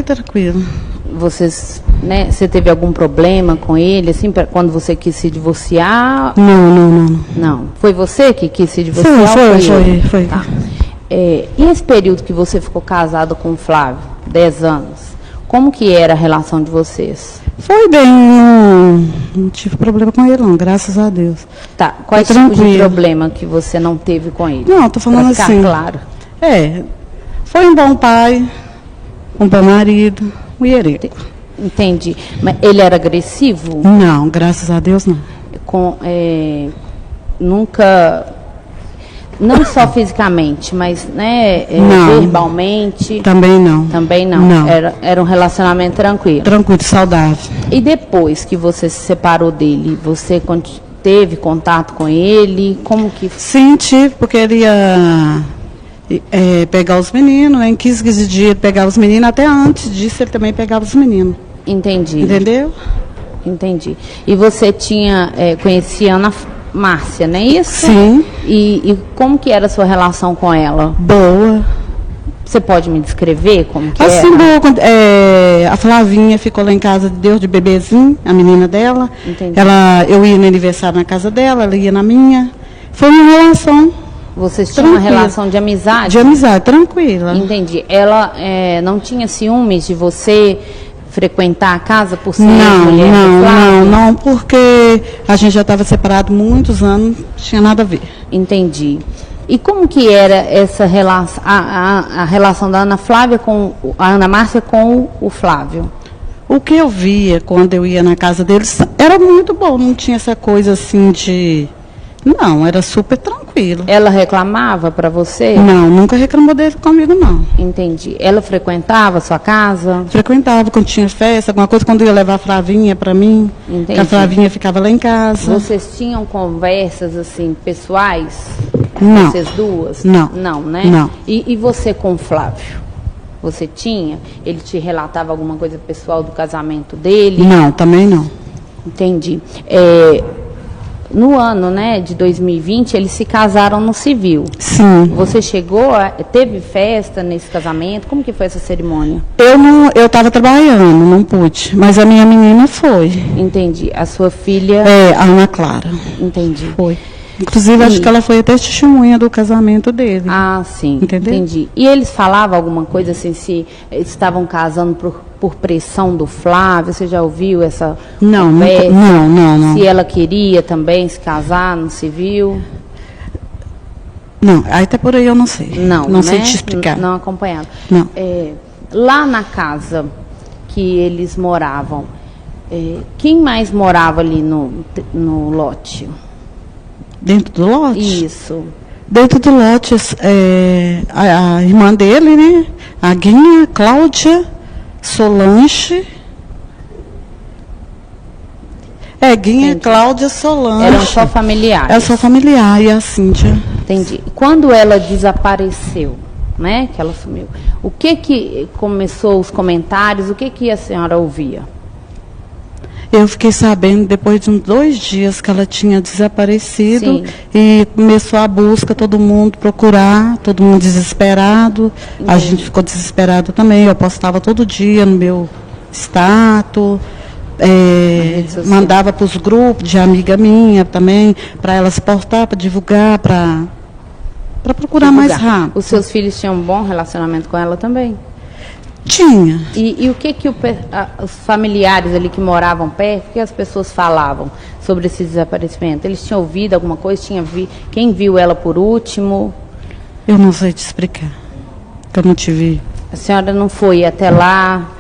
tranquilo. Vocês, né, você teve algum problema com ele, assim, quando você quis se divorciar? Não. Não. Foi você que quis se divorciar? Foi. Tá. E esse período que você ficou casado com o Flávio, 10 anos, como que era a relação de vocês? Foi bem, não tive problema com ele não, graças a Deus. Tá, qual tipo de problema que você não teve com ele? Não, estou falando pra ficar assim. Claro. Foi um bom pai, um bom marido, mulherengo. Entendi. Mas ele era agressivo? Não, graças a Deus não. Nunca, não só fisicamente, mas né, verbalmente? Também não. Também não. Era um relacionamento tranquilo? Tranquilo, saudável. E depois que você se separou dele, você teve contato com ele? Como que... Sim, tive, porque ele ia pegar os meninos, em 15 dias ele pegava os meninos, até antes disso ele também pegava os meninos. Entendi. Entendeu? Entendi. E você conhecia Ana Márcia, não é isso? Sim. E como que era a sua relação com ela? Boa. Você pode me descrever como que assim, era? Boa. A Flavinha ficou lá em casa de Deus de bebezinho, a menina dela. Entendi. Eu ia no aniversário na casa dela, ela ia na minha. Foi uma relação. Vocês tinham uma relação de amizade? De amizade, tranquila. Entendi. Ela não tinha ciúmes de você frequentar a casa por ser mulher do Flávio? Não, porque a gente já estava separado muitos anos, não tinha nada a ver. Entendi. E como que era essa relação, a relação da Ana Flávia com a Ana Márcia com o Flávio? O que eu via quando eu ia na casa deles era muito bom, não tinha essa coisa assim de... Não, era super tranquilo. Ela reclamava para você? Não, nunca reclamou dele comigo, não. Entendi. Ela frequentava a sua casa? Frequentava quando tinha festa, alguma coisa, quando eu ia levar a Flavinha para mim. Entendi. Que a Flavinha ficava lá em casa. Vocês tinham conversas, assim, pessoais? Não. Vocês duas? Não. Não, né? Não. E você com o Flávio? Você tinha? Ele te relatava alguma coisa pessoal do casamento dele? Não, também não. Entendi. No ano, né, de 2020, eles se casaram no civil. Sim. Você teve festa nesse casamento? Como que foi essa cerimônia? Eu estava trabalhando, não pude, mas a minha menina foi. Entendi. A sua filha? A Ana Clara. Entendi. Foi. Inclusive, acho que ela foi até testemunha do casamento dele. Ah, sim. Entendeu? Entendi. E eles falavam alguma coisa assim, se estavam casando por pressão do Flávio? Você já ouviu essa conversa? Não. Se ela queria também se casar no civil? Não, até por aí eu não sei. Não sei te explicar. Não acompanhado. Não. Lá na casa que eles moravam, quem mais morava ali no lote? Dentro do lote? Isso. Dentro do lote, a irmã dele, né? A Guinha, Cláudia, Solange. Guinha, Entendi. Cláudia, Solange. Eram só familiares? Era só familiar, e a Cíntia. Entendi. Quando ela desapareceu, né? Que ela sumiu. O que começou os comentários? O que a senhora ouvia? Eu fiquei sabendo depois de uns 2 dias que ela tinha desaparecido. Sim. E começou a busca, todo mundo procurar, todo mundo desesperado. A gente ficou desesperado também. Eu postava todo dia no meu status, mandava para os grupos de amiga minha também, para elas postar, para divulgar, para procurar mais rápido. Os seus filhos tinham um bom relacionamento com ela também? Tinha. E o que os familiares ali que moravam perto, o que as pessoas falavam sobre esse desaparecimento? Eles tinham ouvido alguma coisa? Quem viu ela por último? Eu não sei te explicar, que eu não te vi. A senhora não foi até lá?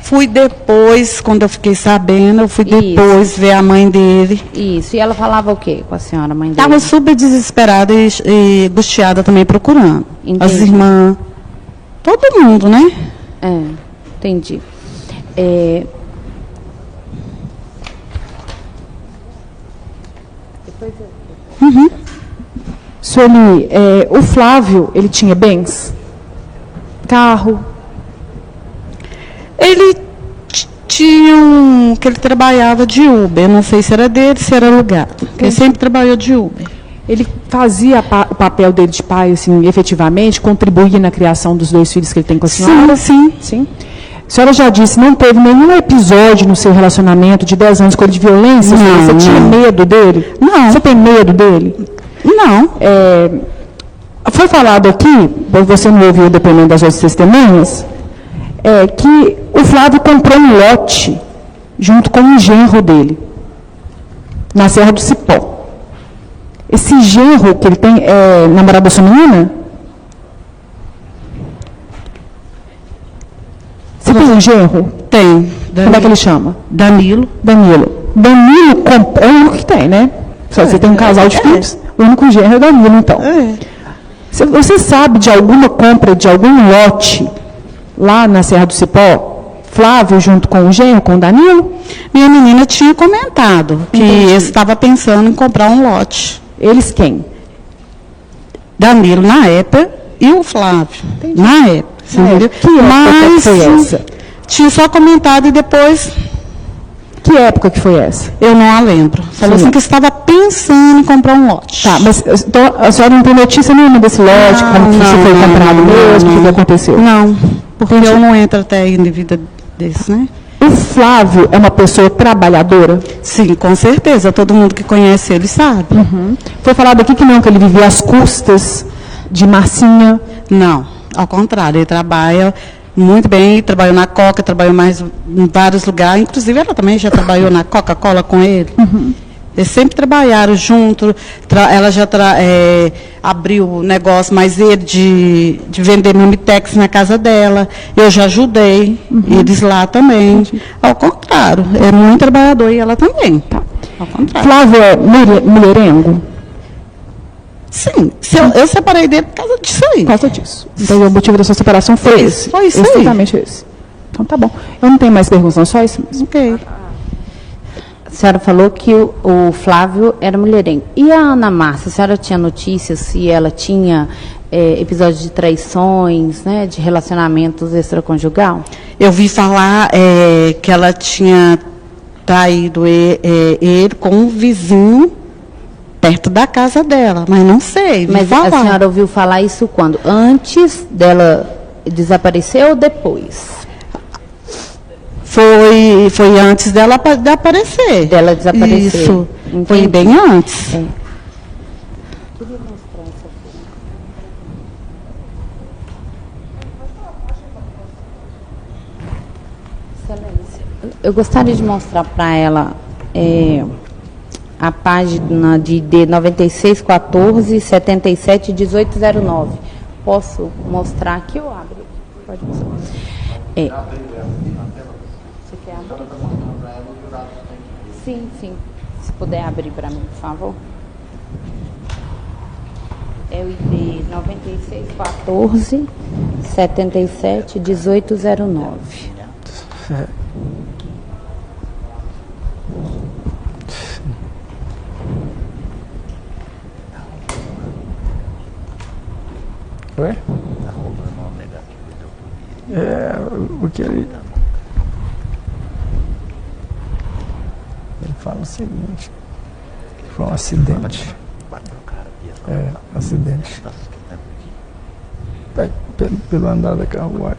Fui depois, quando eu fiquei sabendo, eu fui depois ver a mãe dele. Isso. E ela falava o quê com a senhora, mãe dele? Estava super desesperada e angustiada também procurando. Entendi. As irmãs, todo mundo, né? Entendi. Sueli, o Flávio, ele tinha bens? Carro? Ele tinha que ele trabalhava de Uber, não sei se era dele, se era alugado. Ele sempre trabalhou de Uber. Ele fazia o papel dele de pai, assim, efetivamente, contribuía na criação dos 2 filhos que ele tem com a senhora? Sim. A senhora já disse, não teve nenhum episódio no seu relacionamento de 10 anos com ele de violência? Não, Você tinha medo dele? Não. Você tem medo dele? Não. Foi falado aqui, você não ouviu o depoimento das outras testemunhas, que o Flávio comprou um lote junto com um genro dele, na Serra do Cipó. Esse genro que ele tem é namorado da sua menina? Você tem um genro? Tem. Como é que ele chama? Danilo. Danilo comprou, é o único que tem, né? Só você tem um casal de filhos, o único genro é Danilo, então. Você sabe de alguma compra de algum lote lá na Serra do Cipó, Flávio junto com o genro, com o Danilo? Minha menina tinha comentado que estava pensando em comprar um lote. Eles quem? Danilo na época e o Flávio. Na época. Entendeu? Que época foi essa? Tinha só comentado e depois... Que época que foi essa? Eu não a lembro. Falou assim que estava pensando em comprar um lote. Tá, mas então, a senhora não tem notícia nenhuma desse lote, como que isso foi comprado mesmo, o que aconteceu? Não, porque eu não entro até aí na vida desse, né? O Flávio é uma pessoa trabalhadora? Sim, com certeza. Todo mundo que conhece ele sabe. Foi falado aqui que não, que ele vivia às custas de Marcinha? Não, ao contrário, ele trabalha muito bem, trabalhou na Coca, trabalhou mais em vários lugares, inclusive ela também já trabalhou na Coca-Cola com ele. Eles sempre trabalharam junto, ela já abriu negócio, mas ele de vender Mamitex na casa dela, eu já ajudei, eles lá também. Ao contrário, é muito trabalhador e ela também. Tá? Ao contrário. Flávio é mulherengo? Sim, eu separei dele por causa disso aí. Por causa disso. Então o motivo da sua separação foi esse? Foi isso aí. Exatamente esse. Então tá bom. Eu não tenho mais perguntas, não, só isso mesmo. Ok. A senhora falou que o Flávio era mulherengo. E a Ana Márcia, a senhora tinha notícias se ela tinha episódios de traições, né, de relacionamentos extraconjugal? Eu vi falar que ela tinha traído ele com um vizinho perto da casa dela, mas não sei. Mas falar. A senhora ouviu falar isso quando? Antes dela desaparecer ou depois? Foi antes dela aparecer. Dela desaparecer. Isso. Entendi. Foi bem antes. Eu gostaria de mostrar para ela a página de ID 9614 77 1809. Posso mostrar aqui ou abro? Pode mostrar. Você quer abrir? Sim, sim. Se puder abrir para mim, por favor. É o ID 9614 77 1809. Oi? O que ele fala o seguinte, foi um acidente. Acidente. Pelo andar da carruagem.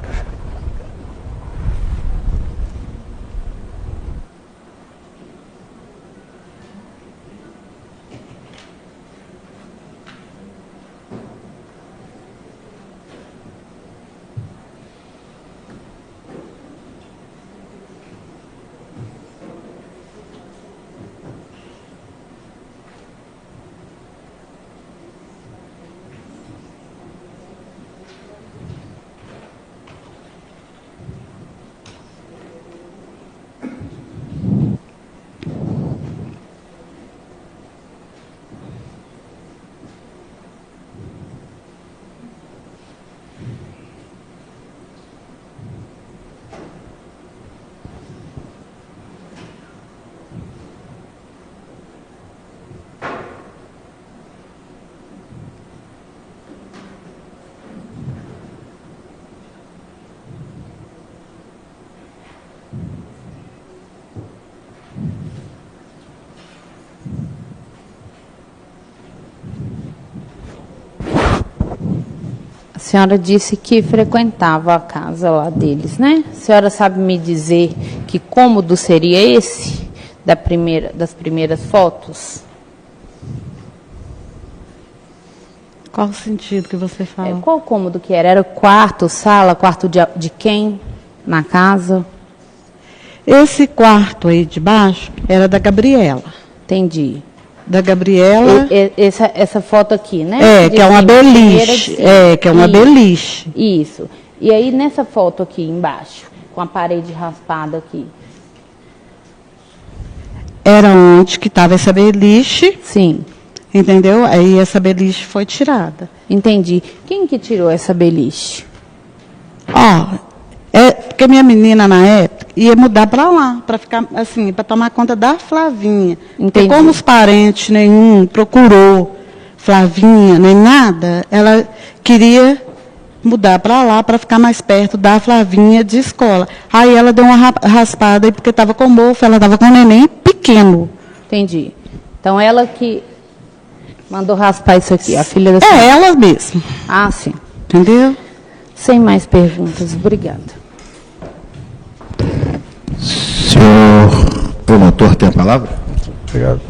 senhora disse que frequentava a casa lá deles, né? A senhora sabe me dizer que cômodo seria esse das primeiras fotos? Qual o sentido que você fala? Qual cômodo que era? Era quarto, sala, quarto de quem na casa? Esse quarto aí de baixo era da Gabriela. Entendi. Da Gabriela. Essa foto aqui, né? Que é uma beliche. Que é uma beliche. Isso. E aí, nessa foto aqui embaixo, com a parede raspada aqui? Era onde que estava essa beliche. Sim. Entendeu? Aí essa beliche foi tirada. Entendi. Quem que tirou essa beliche? Porque minha menina, na época, ia mudar para lá, para ficar assim, para tomar conta da Flavinha. Entendi. Porque como os parentes nenhum procurou Flavinha, nem nada, ela queria mudar para lá, para ficar mais perto da Flavinha de escola. Aí ela deu uma raspada, porque estava com mofo, ela estava com um neném pequeno. Entendi. Então, ela que mandou raspar isso aqui, a filha da senhora. Ela mesma. Ah, sim. Entendeu? Sem mais perguntas. Obrigada. Senhor promotor, tem a palavra? Obrigado.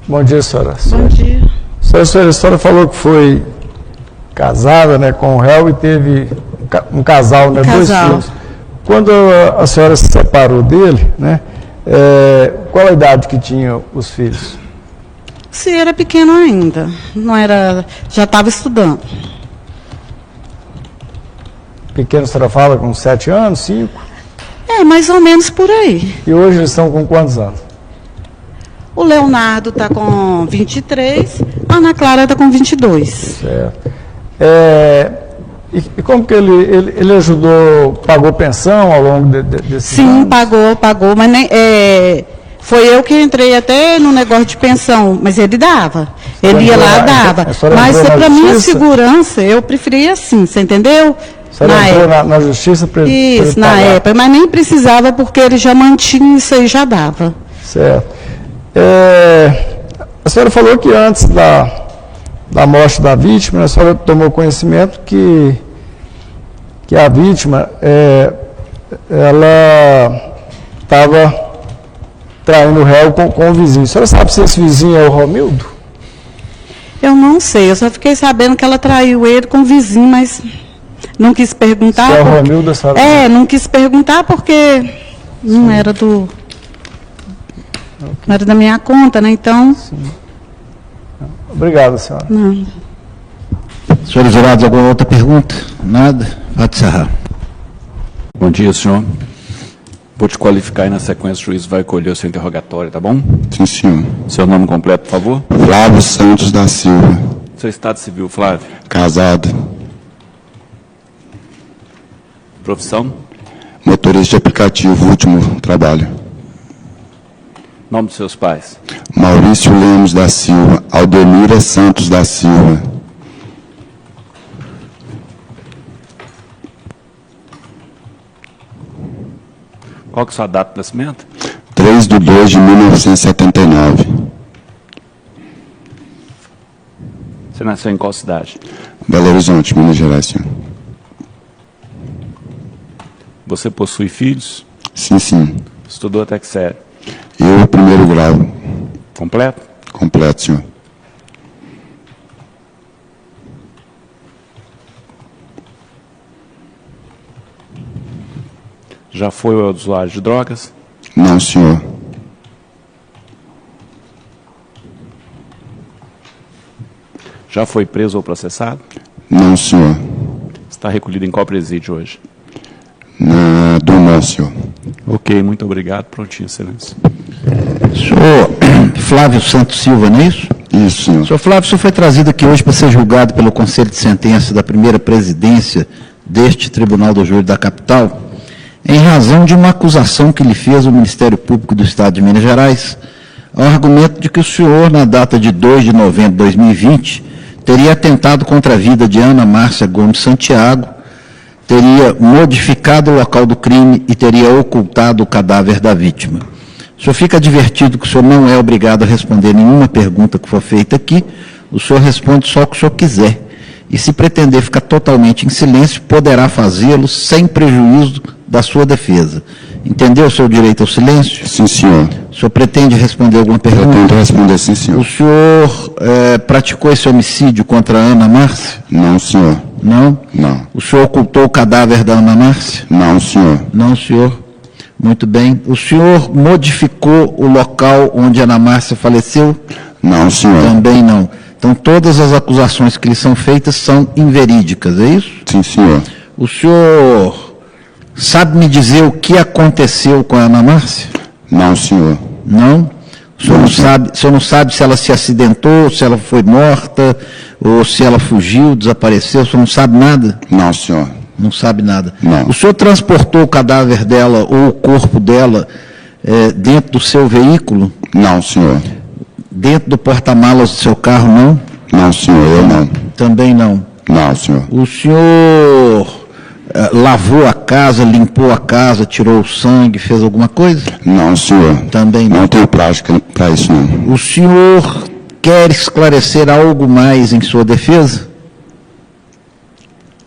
Bom dia, senhora. Bom dia. A senhora falou que foi casada, né, com o réu e teve um casal, né, dois filhos. Quando a senhora se separou dele, né, qual a idade que tinha os filhos? Se era pequeno ainda, não era, já estava estudando. Pequeno, a senhora fala com 7 anos, 5? Mais ou menos por aí. E hoje eles estão com quantos anos? O Leonardo está com 23, a Ana Clara está com 22. Certo. E como que ele ajudou, pagou pensão ao longo desse Sim, anos? pagou, mas nem, foi eu que entrei até no negócio de pensão, mas ele dava. Ele ia lá, dava. Mas para minha segurança, eu preferia assim, você entendeu? A senhora entrou na justiça para ele Isso, na época, mas nem precisava porque ele já mantinha isso aí, já dava. Certo. A senhora falou que antes da morte da vítima, a senhora tomou conhecimento que a vítima, ela estava traindo o réu com o vizinho. A senhora sabe se esse vizinho é o Romildo? Eu não sei, eu só fiquei sabendo que ela traiu ele com o vizinho, mas não quis perguntar. Se é o Romildo, a senhora... não quis perguntar porque não era do... Não era da minha conta, né? Então... Sim. Obrigado, senhora. Não. Senhores jurados, alguma outra pergunta? Nada? Pode encerrar. Bom dia, senhor. Vou te qualificar e na sequência o juiz vai colher o seu interrogatório, tá bom? Sim, senhor. Seu nome completo, por favor? Flávio Santos da Silva. Seu estado civil, Flávio? Casado. Profissão? Motorista de aplicativo, último trabalho. Nome dos seus pais? Maurício Lemos da Silva, Aldemira Santos da Silva. Qual que é a sua data de nascimento? 3/2/1979. Você nasceu em qual cidade? Belo Horizonte, Minas Gerais, senhor. Você possui filhos? Sim, sim. Estudou até que série? Eu, primeiro grau. Completo? Completo, senhor. Já foi usuário de drogas? Não, senhor. Já foi preso ou processado? Não, senhor. Está recolhido em qual presídio hoje? Na Drummond, senhor. Ok, muito obrigado. Prontinho, excelência. Senhor Flávio Santos Silva, não é isso? Isso, senhor. Senhor Flávio, o senhor foi trazido aqui hoje para ser julgado pelo Conselho de Sentença da primeira presidência deste Tribunal do Júri da Capital, em razão de uma acusação que lhe fez o Ministério Público do Estado de Minas Gerais, ao argumento de que o senhor, na data de 2 de novembro de 2020, teria atentado contra a vida de Ana Márcia Gomes Santiago, teria modificado o local do crime e teria ocultado o cadáver da vítima. O senhor fica advertido que o senhor não é obrigado a responder nenhuma pergunta que for feita aqui, o senhor responde só o que o senhor quiser. E se pretender ficar totalmente em silêncio, poderá fazê-lo sem prejuízo da sua defesa. Entendeu o seu direito ao silêncio? Sim, senhor. O senhor pretende responder alguma pergunta? Pretendo responder, sim, senhor. O senhor praticou esse homicídio contra a Ana Márcia? Não, senhor. Não? Não. O senhor ocultou o cadáver da Ana Márcia? Não, senhor. Não, senhor. Muito bem. O senhor modificou o local onde Ana Márcia faleceu? Não, senhor. Também não. Então, todas as acusações que lhe são feitas são inverídicas, é isso? Sim, senhor. O senhor sabe me dizer o que aconteceu com a Ana Márcia? Não, senhor. Não? O senhor não sabe se ela se acidentou, se ela foi morta, ou se ela fugiu, desapareceu? O senhor não sabe nada? Não, senhor. Não sabe nada? Não. O senhor transportou o cadáver dela ou o corpo dela dentro do seu veículo? Não, senhor. Dentro do porta-malas do seu carro, não? Não, senhor, eu não. Também não. Não, senhor. O senhor lavou a casa, limpou a casa, tirou o sangue, fez alguma coisa? Não, senhor. Também não. Não tenho prática para isso, não. O senhor quer esclarecer algo mais em sua defesa?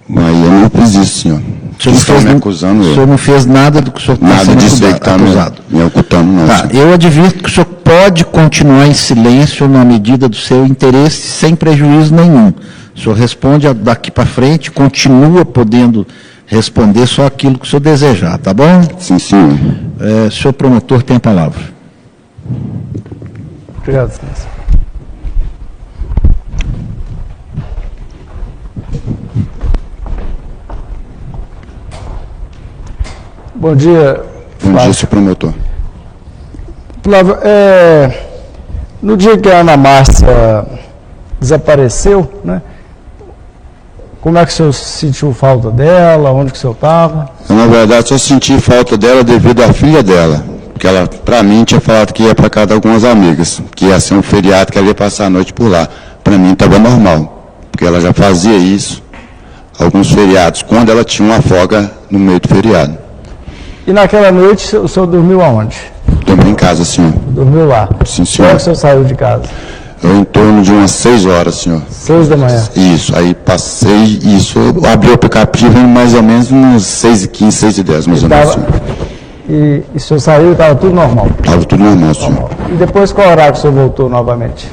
Mas eu não fiz isso, senhor. Estão me acusando. O senhor não fez nada do que o senhor está Nada sendo disso aí que está acusado. me ocultando, não, Tá, senhor. eu advirto que o senhor pode continuar em silêncio na medida do seu interesse, sem prejuízo nenhum. O senhor responde daqui para frente, continua podendo responder só aquilo que o senhor desejar, tá bom? Sim, senhor. Senhor promotor tem a palavra. Obrigado, senhor. Bom dia, Bom dia, senhor promotor. Flávio, no dia que a Ana Márcia desapareceu, né? Como é que o senhor sentiu falta dela? Onde que o senhor estava? Eu, na verdade, só senti falta dela devido à filha dela. Porque ela, para mim, tinha falado que ia para casa de algumas amigas, que ia ser um feriado, que ela ia passar a noite por lá. Para mim, estava normal, porque ela já fazia isso, alguns feriados, quando ela tinha uma folga no meio do feriado. E naquela noite o senhor dormiu aonde? Dormi em casa, senhor. Dormiu lá? Sim, Quando é senhor. que o senhor saiu de casa? Eu em torno de umas 6 horas, senhor. 6 da manhã. Isso, aí passei isso, eu abri o aplicativo em mais ou menos uns 6h15, 6h10, mais ou menos, senhor. E o senhor saiu e estava tudo normal? Estava tudo normal, senhor. E depois qual horário que o senhor voltou novamente?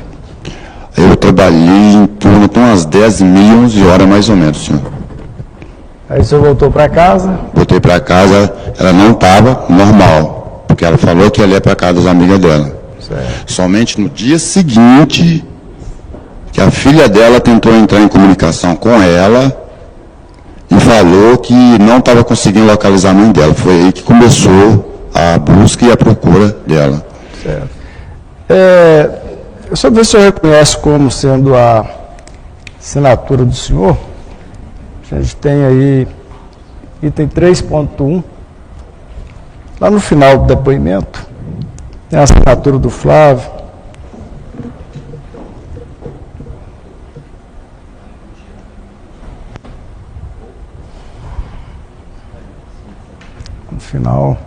Eu trabalhei em torno de umas 10h30, 11 horas mais ou menos, senhor. Aí o senhor voltou para casa? Voltei para casa, ela não estava normal, porque ela falou que ela ia para casa das amigas dela. Certo. Somente no dia seguinte, que a filha dela tentou entrar em comunicação com ela e falou que não estava conseguindo localizar a mãe dela. Foi aí que começou a busca e a procura dela. Certo. Eu só ver se o senhor reconhece como sendo a assinatura do senhor. A gente tem aí item 3.1, lá no final do depoimento, tem a assinatura do Flávio. No final.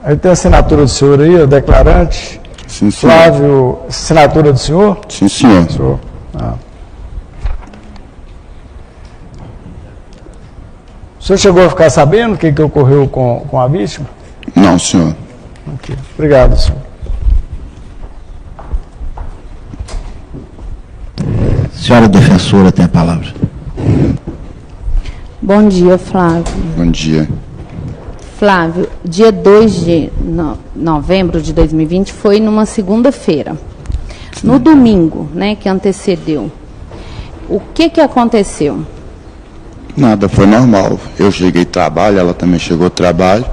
Aí tem a assinatura do senhor aí, o declarante. Sim, senhor. Flávio, assinatura do senhor? Sim, senhor. Senhor. O senhor chegou a ficar sabendo o que ocorreu com a vítima? Não, senhor. Ok. Obrigado, senhor. Senhora defensora tem a palavra. Bom dia, Flávio. Bom dia. Flávio, dia 2 de novembro de 2020 foi numa segunda-feira. No domingo, né, que antecedeu, o que aconteceu? Nada, foi normal. Eu cheguei do trabalho, ela também chegou do trabalho.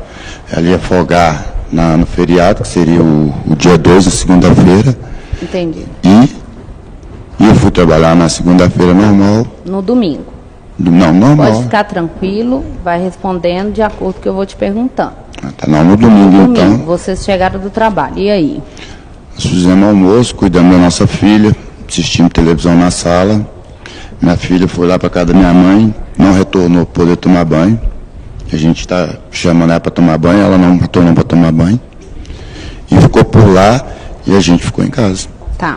Ela ia folgar no feriado, que seria o dia 2, de segunda-feira. Entendi. E eu fui trabalhar na segunda-feira normal. No domingo. Não, normal. Pode ficar tranquilo, vai respondendo de acordo com o que eu vou te perguntando. Tá, não, no domingo, então. Vocês chegaram do trabalho, e aí? Nós fizemos almoço, cuidamos da nossa filha. assistindo televisão na sala. Minha filha foi lá para casa da minha mãe, não retornou para poder tomar banho. A gente está chamando ela para tomar banho, ela não retornou para tomar banho. E ficou por lá e a gente ficou em casa. Tá.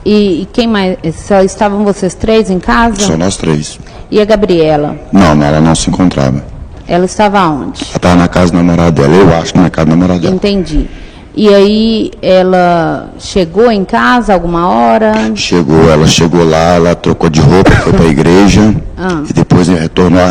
E quem mais? Só estavam vocês três em casa? Só nós três. E a Gabriela? Não, ela não se encontrava. Ela estava onde? Ela estava na casa do namorado dela, eu acho que na casa do namorado dela. Entendi. E aí ela chegou em casa alguma hora? Ela chegou lá, ela trocou de roupa, foi para a igreja e depois retornou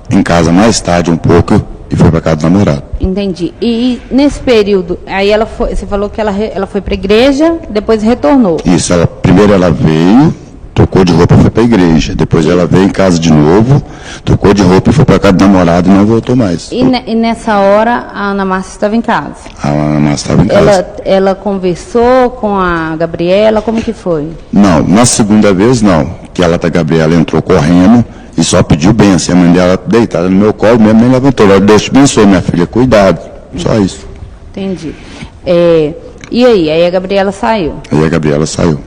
em casa mais tarde um pouco e foi para casa do namorado. Entendi. E nesse período, aí ela foi, você falou que ela foi para a igreja, depois retornou. Isso, primeiro ela veio, trocou de roupa e foi para a igreja. Depois ela veio em casa de novo, trocou de roupa e foi para casa do namorado e não voltou mais. E nessa hora a Ana Márcia estava em casa? A Ana Márcia estava em casa. Ela conversou com a Gabriela, como que foi? Não, na segunda vez não, que ela da Gabriela entrou correndo e só pediu bênção. A mãe dela deitada no meu colo mesmo, nem levantou. Ela, Deus te abençoe, minha filha, cuidado. Só isso. Entendi. E aí? Aí a Gabriela saiu? Aí a Gabriela saiu.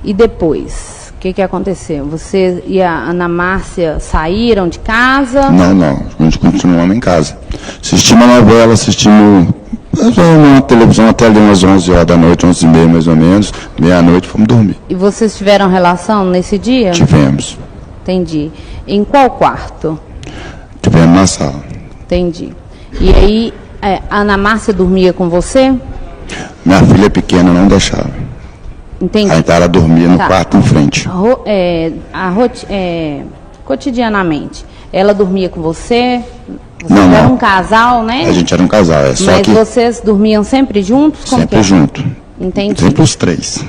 E depois? O que aconteceu? Você e a Ana Márcia saíram de casa? Não. A gente continuamos em casa. Assistimos a novela, assistimos uma televisão até ali umas 11 horas da noite, 11h30 mais ou menos. Meia-noite fomos dormir. E vocês tiveram relação nesse dia? Tivemos. Entendi. Em qual quarto? Tivemos na sala. Entendi. E aí, a Ana Márcia dormia com você? Minha filha pequena não deixava. Entendi. Aí ela dormia no quarto em frente. Cotidianamente, ela dormia com você? Não. Era um casal, né? A gente era um casal, só Mas que vocês dormiam sempre juntos? Como sempre junto. Entendi. Sempre os três.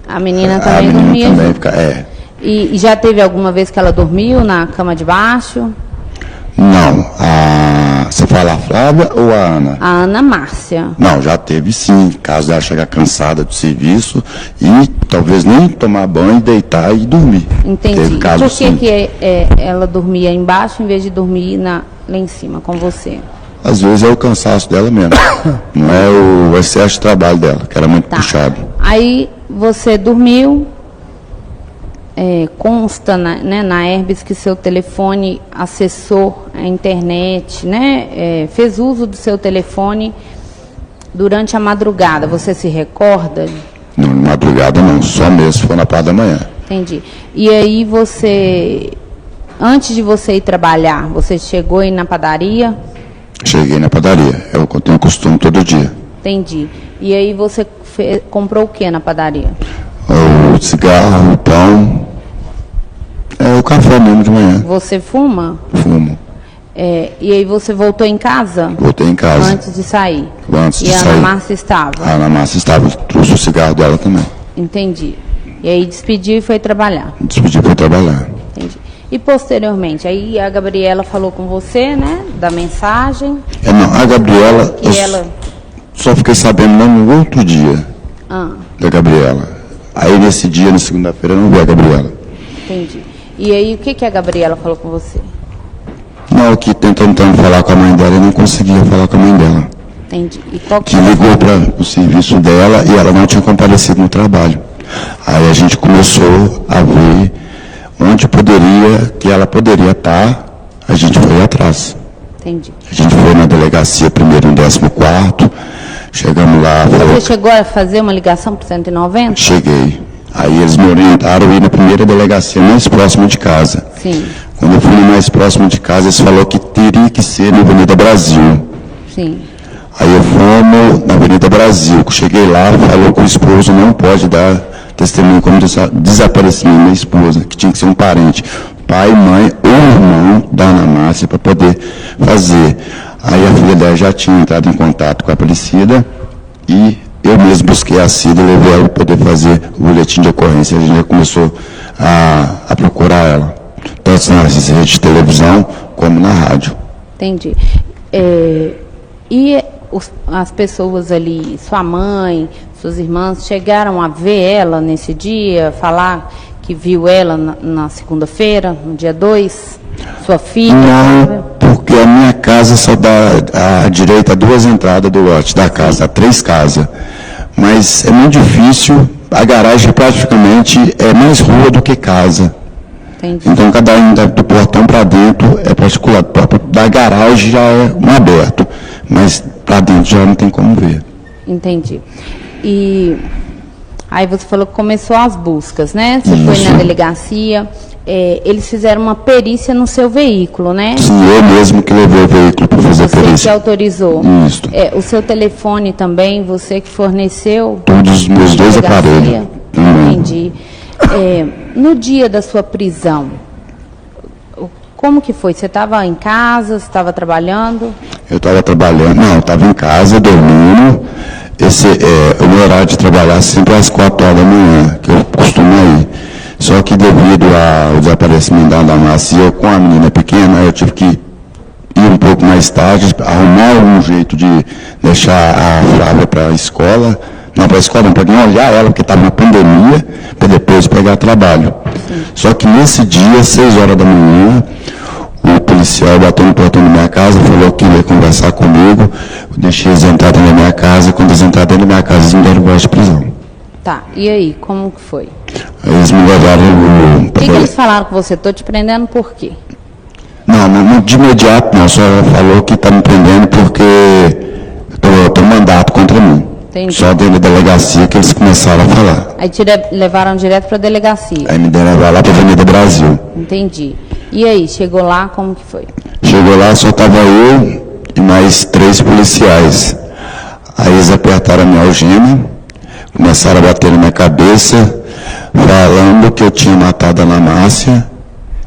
A menina também dormia também junto? E já teve alguma vez que ela dormiu na cama de baixo? Não. Você fala a Flávia ou a Ana? A Ana Márcia. Não, já teve sim. Caso dela chegar cansada do serviço e talvez nem tomar banho, deitar e dormir. Entendi. Teve caso, Por que, sim. ela dormia embaixo em vez de dormir lá em cima com você? Às vezes é o cansaço dela mesmo. Não é o excesso de trabalho dela, que era muito puxado. Aí você dormiu. Consta na Herbes que seu telefone acessou a internet, né? Fez uso do seu telefone durante a madrugada. Você se recorda? Não, madrugada não, só mesmo, foi na parte da manhã. Entendi. E aí você, antes de você ir trabalhar, você chegou aí na padaria? Cheguei na padaria, é o que eu tenho costume todo dia. Entendi. E aí você comprou o que na padaria? O cigarro, o pão, o café mesmo de manhã. Você fuma? Fumo. E aí você voltou em casa? Voltei em casa. Antes de sair? Antes de sair. E a Ana Márcia estava? A Ana Márcia estava, trouxe o cigarro dela também. Entendi. E aí despediu e foi trabalhar? Despediu e foi trabalhar. Entendi. E posteriormente, aí a Gabriela falou com você, né, da mensagem? Não, a Gabriela, só fiquei sabendo no outro dia da Gabriela. Aí nesse dia, na segunda-feira, eu não vi a Gabriela. Entendi. E aí o que a Gabriela falou com você? Não, que tentando falar com a mãe dela e não conseguia falar com a mãe dela. Entendi. E qual que ligou para o serviço dela e ela não tinha comparecido no trabalho. Aí a gente começou a ver onde que ela poderia estar, a gente foi atrás. Entendi. A gente foi na delegacia primeiro no 14º, chegamos lá... Você chegou a fazer uma ligação para o 190? Cheguei. Aí eles me orientaram a ir na primeira delegacia mais próxima de casa. Sim. Quando eu fui no mais próximo de casa, eles falaram que teria que ser na Avenida Brasil. Sim. Aí eu fomos na Avenida Brasil. Cheguei lá, falou que o esposo não pode dar testemunho como desaparecimento da esposa, que tinha que ser um parente, pai, mãe ou irmão da Ana Márcia para poder fazer. Aí a filha dela já tinha entrado em contato com a Aparecida e eu mesmo busquei a Cida e levei ela para poder fazer o boletim de ocorrência. A gente já começou a procurar ela, tanto na rede de televisão como na rádio. Entendi. E as pessoas ali, sua mãe, suas irmãs, chegaram a ver ela nesse dia, falar que viu ela na segunda-feira, no dia 2? Sua filha? Não, porque a minha casa só dá à direita 2 entradas do lote da casa, 3 casas. Mas é muito difícil a garagem praticamente é mais rua do que casa. Entendi. Então, cada um do portão para dentro é particular. Da garagem já é um aberto, mas para dentro já não tem como ver. Entendi. E aí você falou que começou as buscas, né? Você foi Isso. na delegacia, eles fizeram uma perícia no seu veículo, né? Sim, eu mesmo que levei o veículo para fazer a Você que perícia. autorizou. Isso. O seu telefone também, você que forneceu? Todos os meus dois Delegacia? aparelhos. Também. Entendi. No dia da sua prisão, como que foi? Você estava em casa, você estava trabalhando? Eu estava trabalhando, não, eu estava em casa, dormindo. O meu horário de trabalhar sempre às 4 horas da manhã, que eu costumo ir. Só que devido ao desaparecimento da Márcia, eu com a menina pequena, eu tive que ir um pouco mais tarde, arrumar um jeito de deixar a Flávia para a escola. Não, para a escola não, para nem olhar ela, porque estava na pandemia, para depois pegar trabalho. Sim. Só que nesse dia, 6 horas da manhã, o policial bateu no portão da minha casa, falou que ia conversar comigo, eu deixei eles entrar dentro da minha casa, quando eles entraram dentro da minha casa, eles me deram voz de prisão. Tá, e aí, como que foi? Aí eles me levaram... O que eles falaram com você? Estou te prendendo por quê? Não, de imediato não, só falou que está me prendendo porque tem um mandato contra mim. Entendi. Só dentro da delegacia que eles começaram a falar. Aí levaram direto para a delegacia? Aí me deram lá para a Avenida Brasil. Entendi. E aí, chegou lá, como que foi? Chegou lá, só estava eu e mais 3 policiais. Aí eles apertaram a minha algema, começaram a bater na minha cabeça, falando que eu tinha matado a Ana Márcia,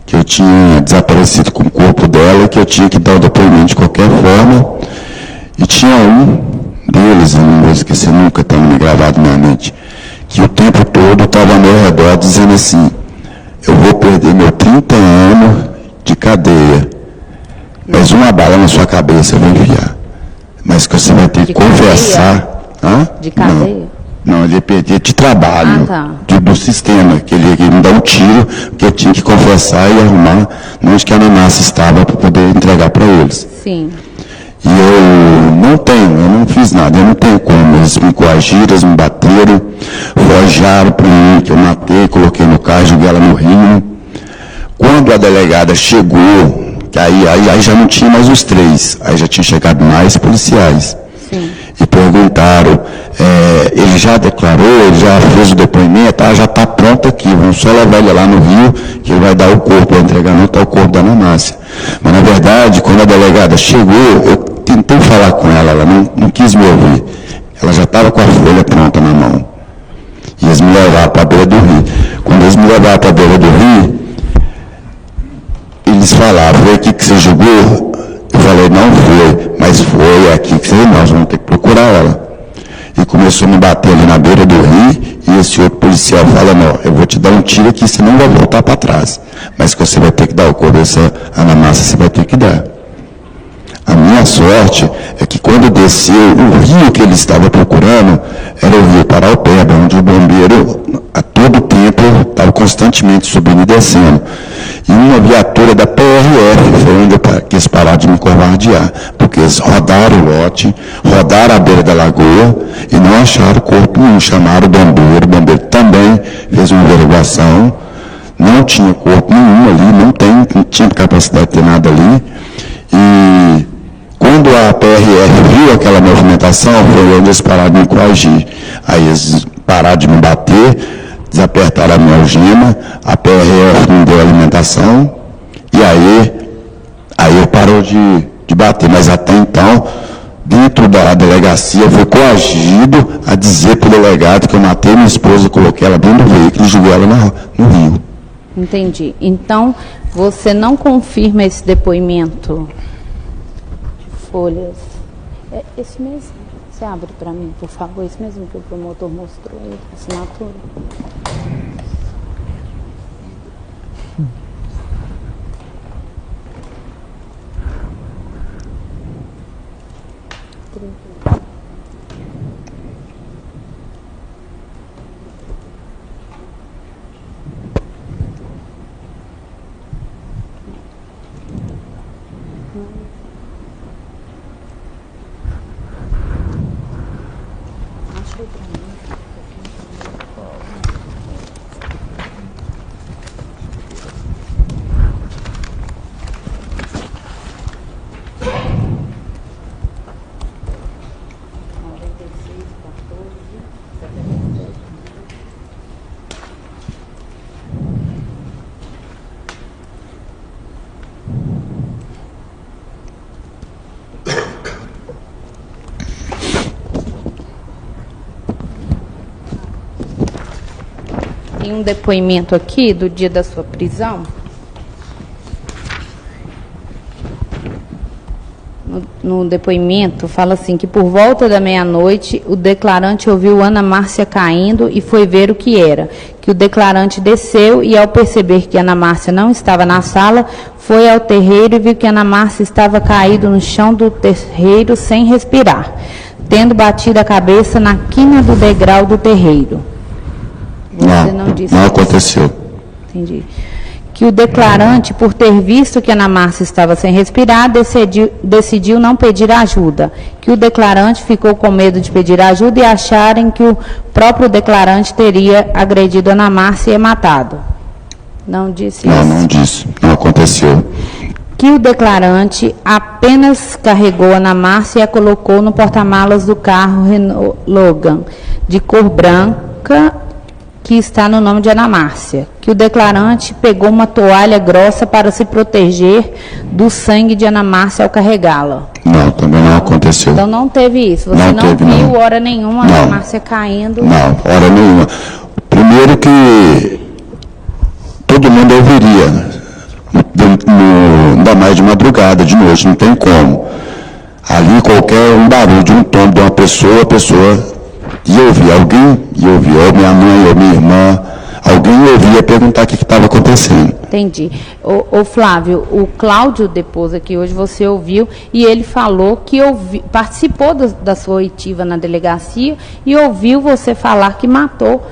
que eu tinha desaparecido com o corpo dela, que eu tinha que dar o depoimento de qualquer forma. E tinha um deles, eu não vou esquecer nunca, está me gravado na minha mente, que o tempo todo estava ao meu redor dizendo assim: eu vou perder meu 30 anos de cadeia, mas uma bala na sua cabeça eu vou enfiar. Mas que você vai ter que confessar. Hã? De cadeia? Não, ele ia perder de trabalho, do sistema, que ele ia me dar um tiro, que eu tinha que confessar e arrumar onde que a Ana Márcia estava para poder entregar para eles. Sim. E eu não fiz nada, eu não tenho como. Eles me coagiram, eles me bateram, forjaram para mim, que eu matei, coloquei no carro, joguei ela no rio. Quando a delegada chegou, que aí já não tinha mais os 3, aí já tinha chegado mais policiais. Sim. E perguntaram, ele já declarou, ele já fez o depoimento, já está pronto aqui, vamos só levar ele lá no Rio, que ele vai dar o corpo, vai entregar não está o corpo da Ana Márcia. Mas, na verdade, quando a delegada chegou, eu tentei falar com ela, ela não quis me ouvir. Ela já estava com a folha pronta na mão. E eles me levaram para a beira do rio. Quando eles me levaram para a beira do rio, eles falaram, foi aqui que você jogou? Eu falei, não foi, mas foi aqui que nós vamos ter que procurar ela. E começou a me bater ali na beira do rio, e esse outro policial fala, não, eu vou te dar um tiro aqui, você não vai voltar para trás. Mas que você vai ter que dar o corpo dessa Ana Márcia, você vai ter que dar. A minha sorte é que quando desceu, o rio que ele estava procurando era o rio Paraupeba, onde o bombeiro a todo tempo estava constantemente subindo e descendo. E uma viatura da PRF foi onde eles pararam de me covardear, porque eles rodaram o lote, rodaram a beira da lagoa e não acharam corpo nenhum. Chamaram o bombeiro também fez uma averiguação, não tinha corpo nenhum ali, não tinha capacidade de ter nada ali. E quando a PRF viu aquela movimentação, foi onde eles pararam de me coagir. Aí eles pararam de me bater, desapertaram a minha algema, a PRF me deu alimentação, e aí eu parou de bater. Mas até então, dentro da delegacia, eu fui coagido a dizer para o delegado que eu matei minha esposa, coloquei ela dentro do veículo e joguei ela no rio. Entendi. Então, você não confirma esse depoimento de folhas? É esse mesmo? Você abre para mim, por favor, esse mesmo que o promotor mostrou aí, assinatura. tem um depoimento aqui do dia da sua prisão. No depoimento, fala assim, que por volta da meia-noite, o declarante ouviu Ana Márcia caindo e foi ver o que era. Que o declarante desceu e, ao perceber que Ana Márcia não estava na sala, foi ao terreiro e viu que Ana Márcia estava caída no chão do terreiro sem respirar, tendo batido a cabeça na quina do degrau do terreiro. Você não disse não isso. aconteceu. Entendi. Que o declarante, por ter visto que Ana Márcia estava sem respirar, decidiu não pedir ajuda. Que o declarante ficou com medo de pedir ajuda e acharem que o próprio declarante teria agredido Ana Márcia e matado. Não disse isso? Não disse. Não aconteceu. Que o declarante apenas carregou Ana Márcia e a colocou no porta-malas do carro Renault Logan, de cor branca, que está no nome de Ana Márcia. Que o declarante pegou uma toalha grossa para se proteger do sangue de Ana Márcia ao carregá-la. Não, também não aconteceu. Então não teve isso. Você não viu hora nenhuma Ana Márcia caindo? Não, hora nenhuma. Primeiro que todo mundo ouviria, ainda mais de madrugada, de noite, não tem como. Ali qualquer barulho de um tombo de uma pessoa, a pessoa ia ouvir, alguém ia ouvir, ou minha mãe, ou minha irmã, alguém ouvia perguntar o que estava acontecendo. Entendi. Ô Flávio, o Cláudio depôs aqui hoje, você ouviu, e ele falou que participou da sua oitiva na delegacia e ouviu você falar que matou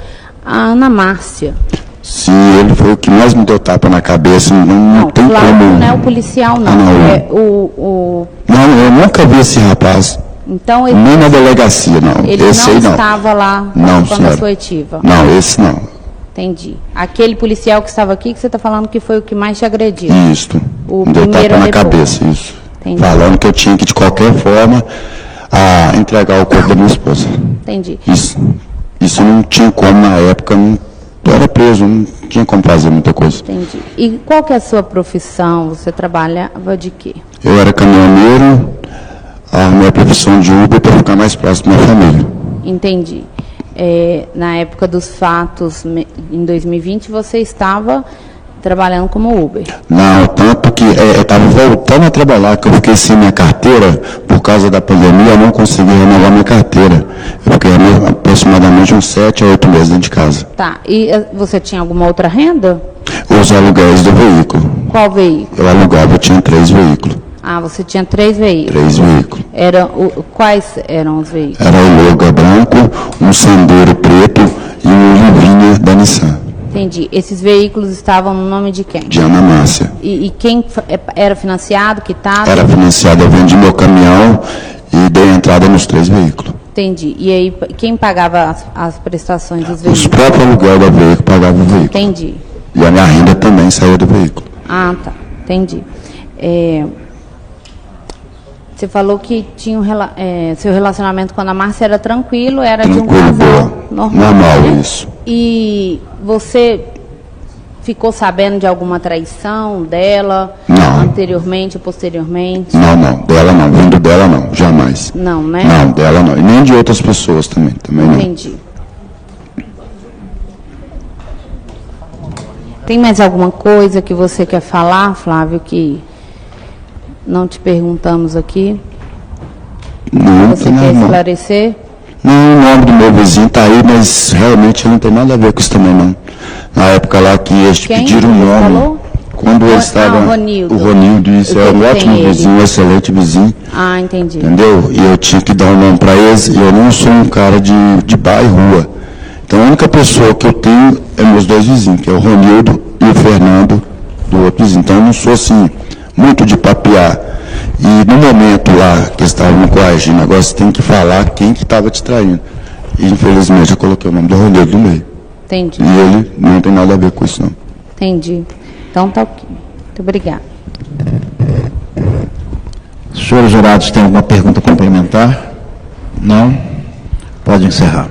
a Ana Márcia. Sim, ele foi o que mais me deu tapa na cabeça, não tem Flávio como... não é o policial, não. Não, eu nunca vi esse rapaz. Então, nem na delegacia, não. Ele esse não aí, estava lá participando da sua oitiva? Não, esse não. Entendi. Aquele policial que estava aqui, que você está falando que foi o que mais te agrediu? Isso. O me deu primeiro tapa na depois. cabeça, isso. Entendi. Falando que eu tinha que, de qualquer forma, entregar o corpo da minha esposa. Entendi. Isso não tinha como, na época, eu era preso, não tinha como fazer muita coisa. Entendi. E qual que é a sua profissão? Você trabalhava de quê? Eu era caminhoneiro, a minha profissão de Uber para ficar mais próximo da minha família. Entendi. Na época dos fatos, em 2020, você estava trabalhando como Uber? Não, tanto que eu estava voltando a trabalhar, que eu fiquei sem minha carteira, por causa da pandemia, eu não consegui renovar minha carteira. Eu fiquei aproximadamente uns 7 a 8 meses dentro de casa. Tá, e você tinha alguma outra renda? Os aluguéis do veículo. Qual veículo? Eu alugava, eu tinha 3 veículos. Ah, você tinha 3 veículos? 3 veículos. Quais eram os veículos? Era o Logan branco, um Sandero preto e um Livina da Nissan. Entendi. Esses veículos estavam no nome de quem? De Ana Márcia. E quem era financiado, quitado? Era financiado, eu vendi meu caminhão e dei entrada nos 3 veículos. Entendi. E aí, quem pagava as prestações dos veículos? Os próprios aluguel do veículo pagavam o veículo. Entendi. E a minha renda também saiu do veículo. Ah, tá. Entendi. Você falou que tinha seu relacionamento com a Ana Márcia era tranquilo, era de um casal normal, né? Isso. E você ficou sabendo de alguma traição dela? Não. Anteriormente ou posteriormente? Não, dela não. Vindo dela não, jamais. Não, né? Não, dela não. E nem de outras pessoas também não. Entendi. Tem mais alguma coisa que você quer falar, Flávio, que não te perguntamos aqui? Não, você quer esclarecer? Não, o nome do meu vizinho está aí, mas realmente não tem nada a ver com isso também, não. Na época lá que eles pediram o nome. Falou? Quando eu estava... o Ronildo. O Ronildo, isso é um ótimo vizinho, um excelente vizinho. Ah, entendi. Entendeu? E eu tinha que dar um nome para eles, e eu não sou um cara de bar e rua. Então a única pessoa que eu tenho é meus 2 vizinhos, que é o Ronildo e o Fernando, do outro vizinho. Então eu não sou assim, muito de papear. E no momento lá que eles estavam me coagindo, agora você tem que falar quem que estava te traindo. E infelizmente eu coloquei o nome do Ronildo no meio. Entendi. E ele não tem nada a ver com isso, não. Entendi. Então tá ok. Muito obrigada. Senhores jurados, tem alguma pergunta complementar? Não? Pode encerrar.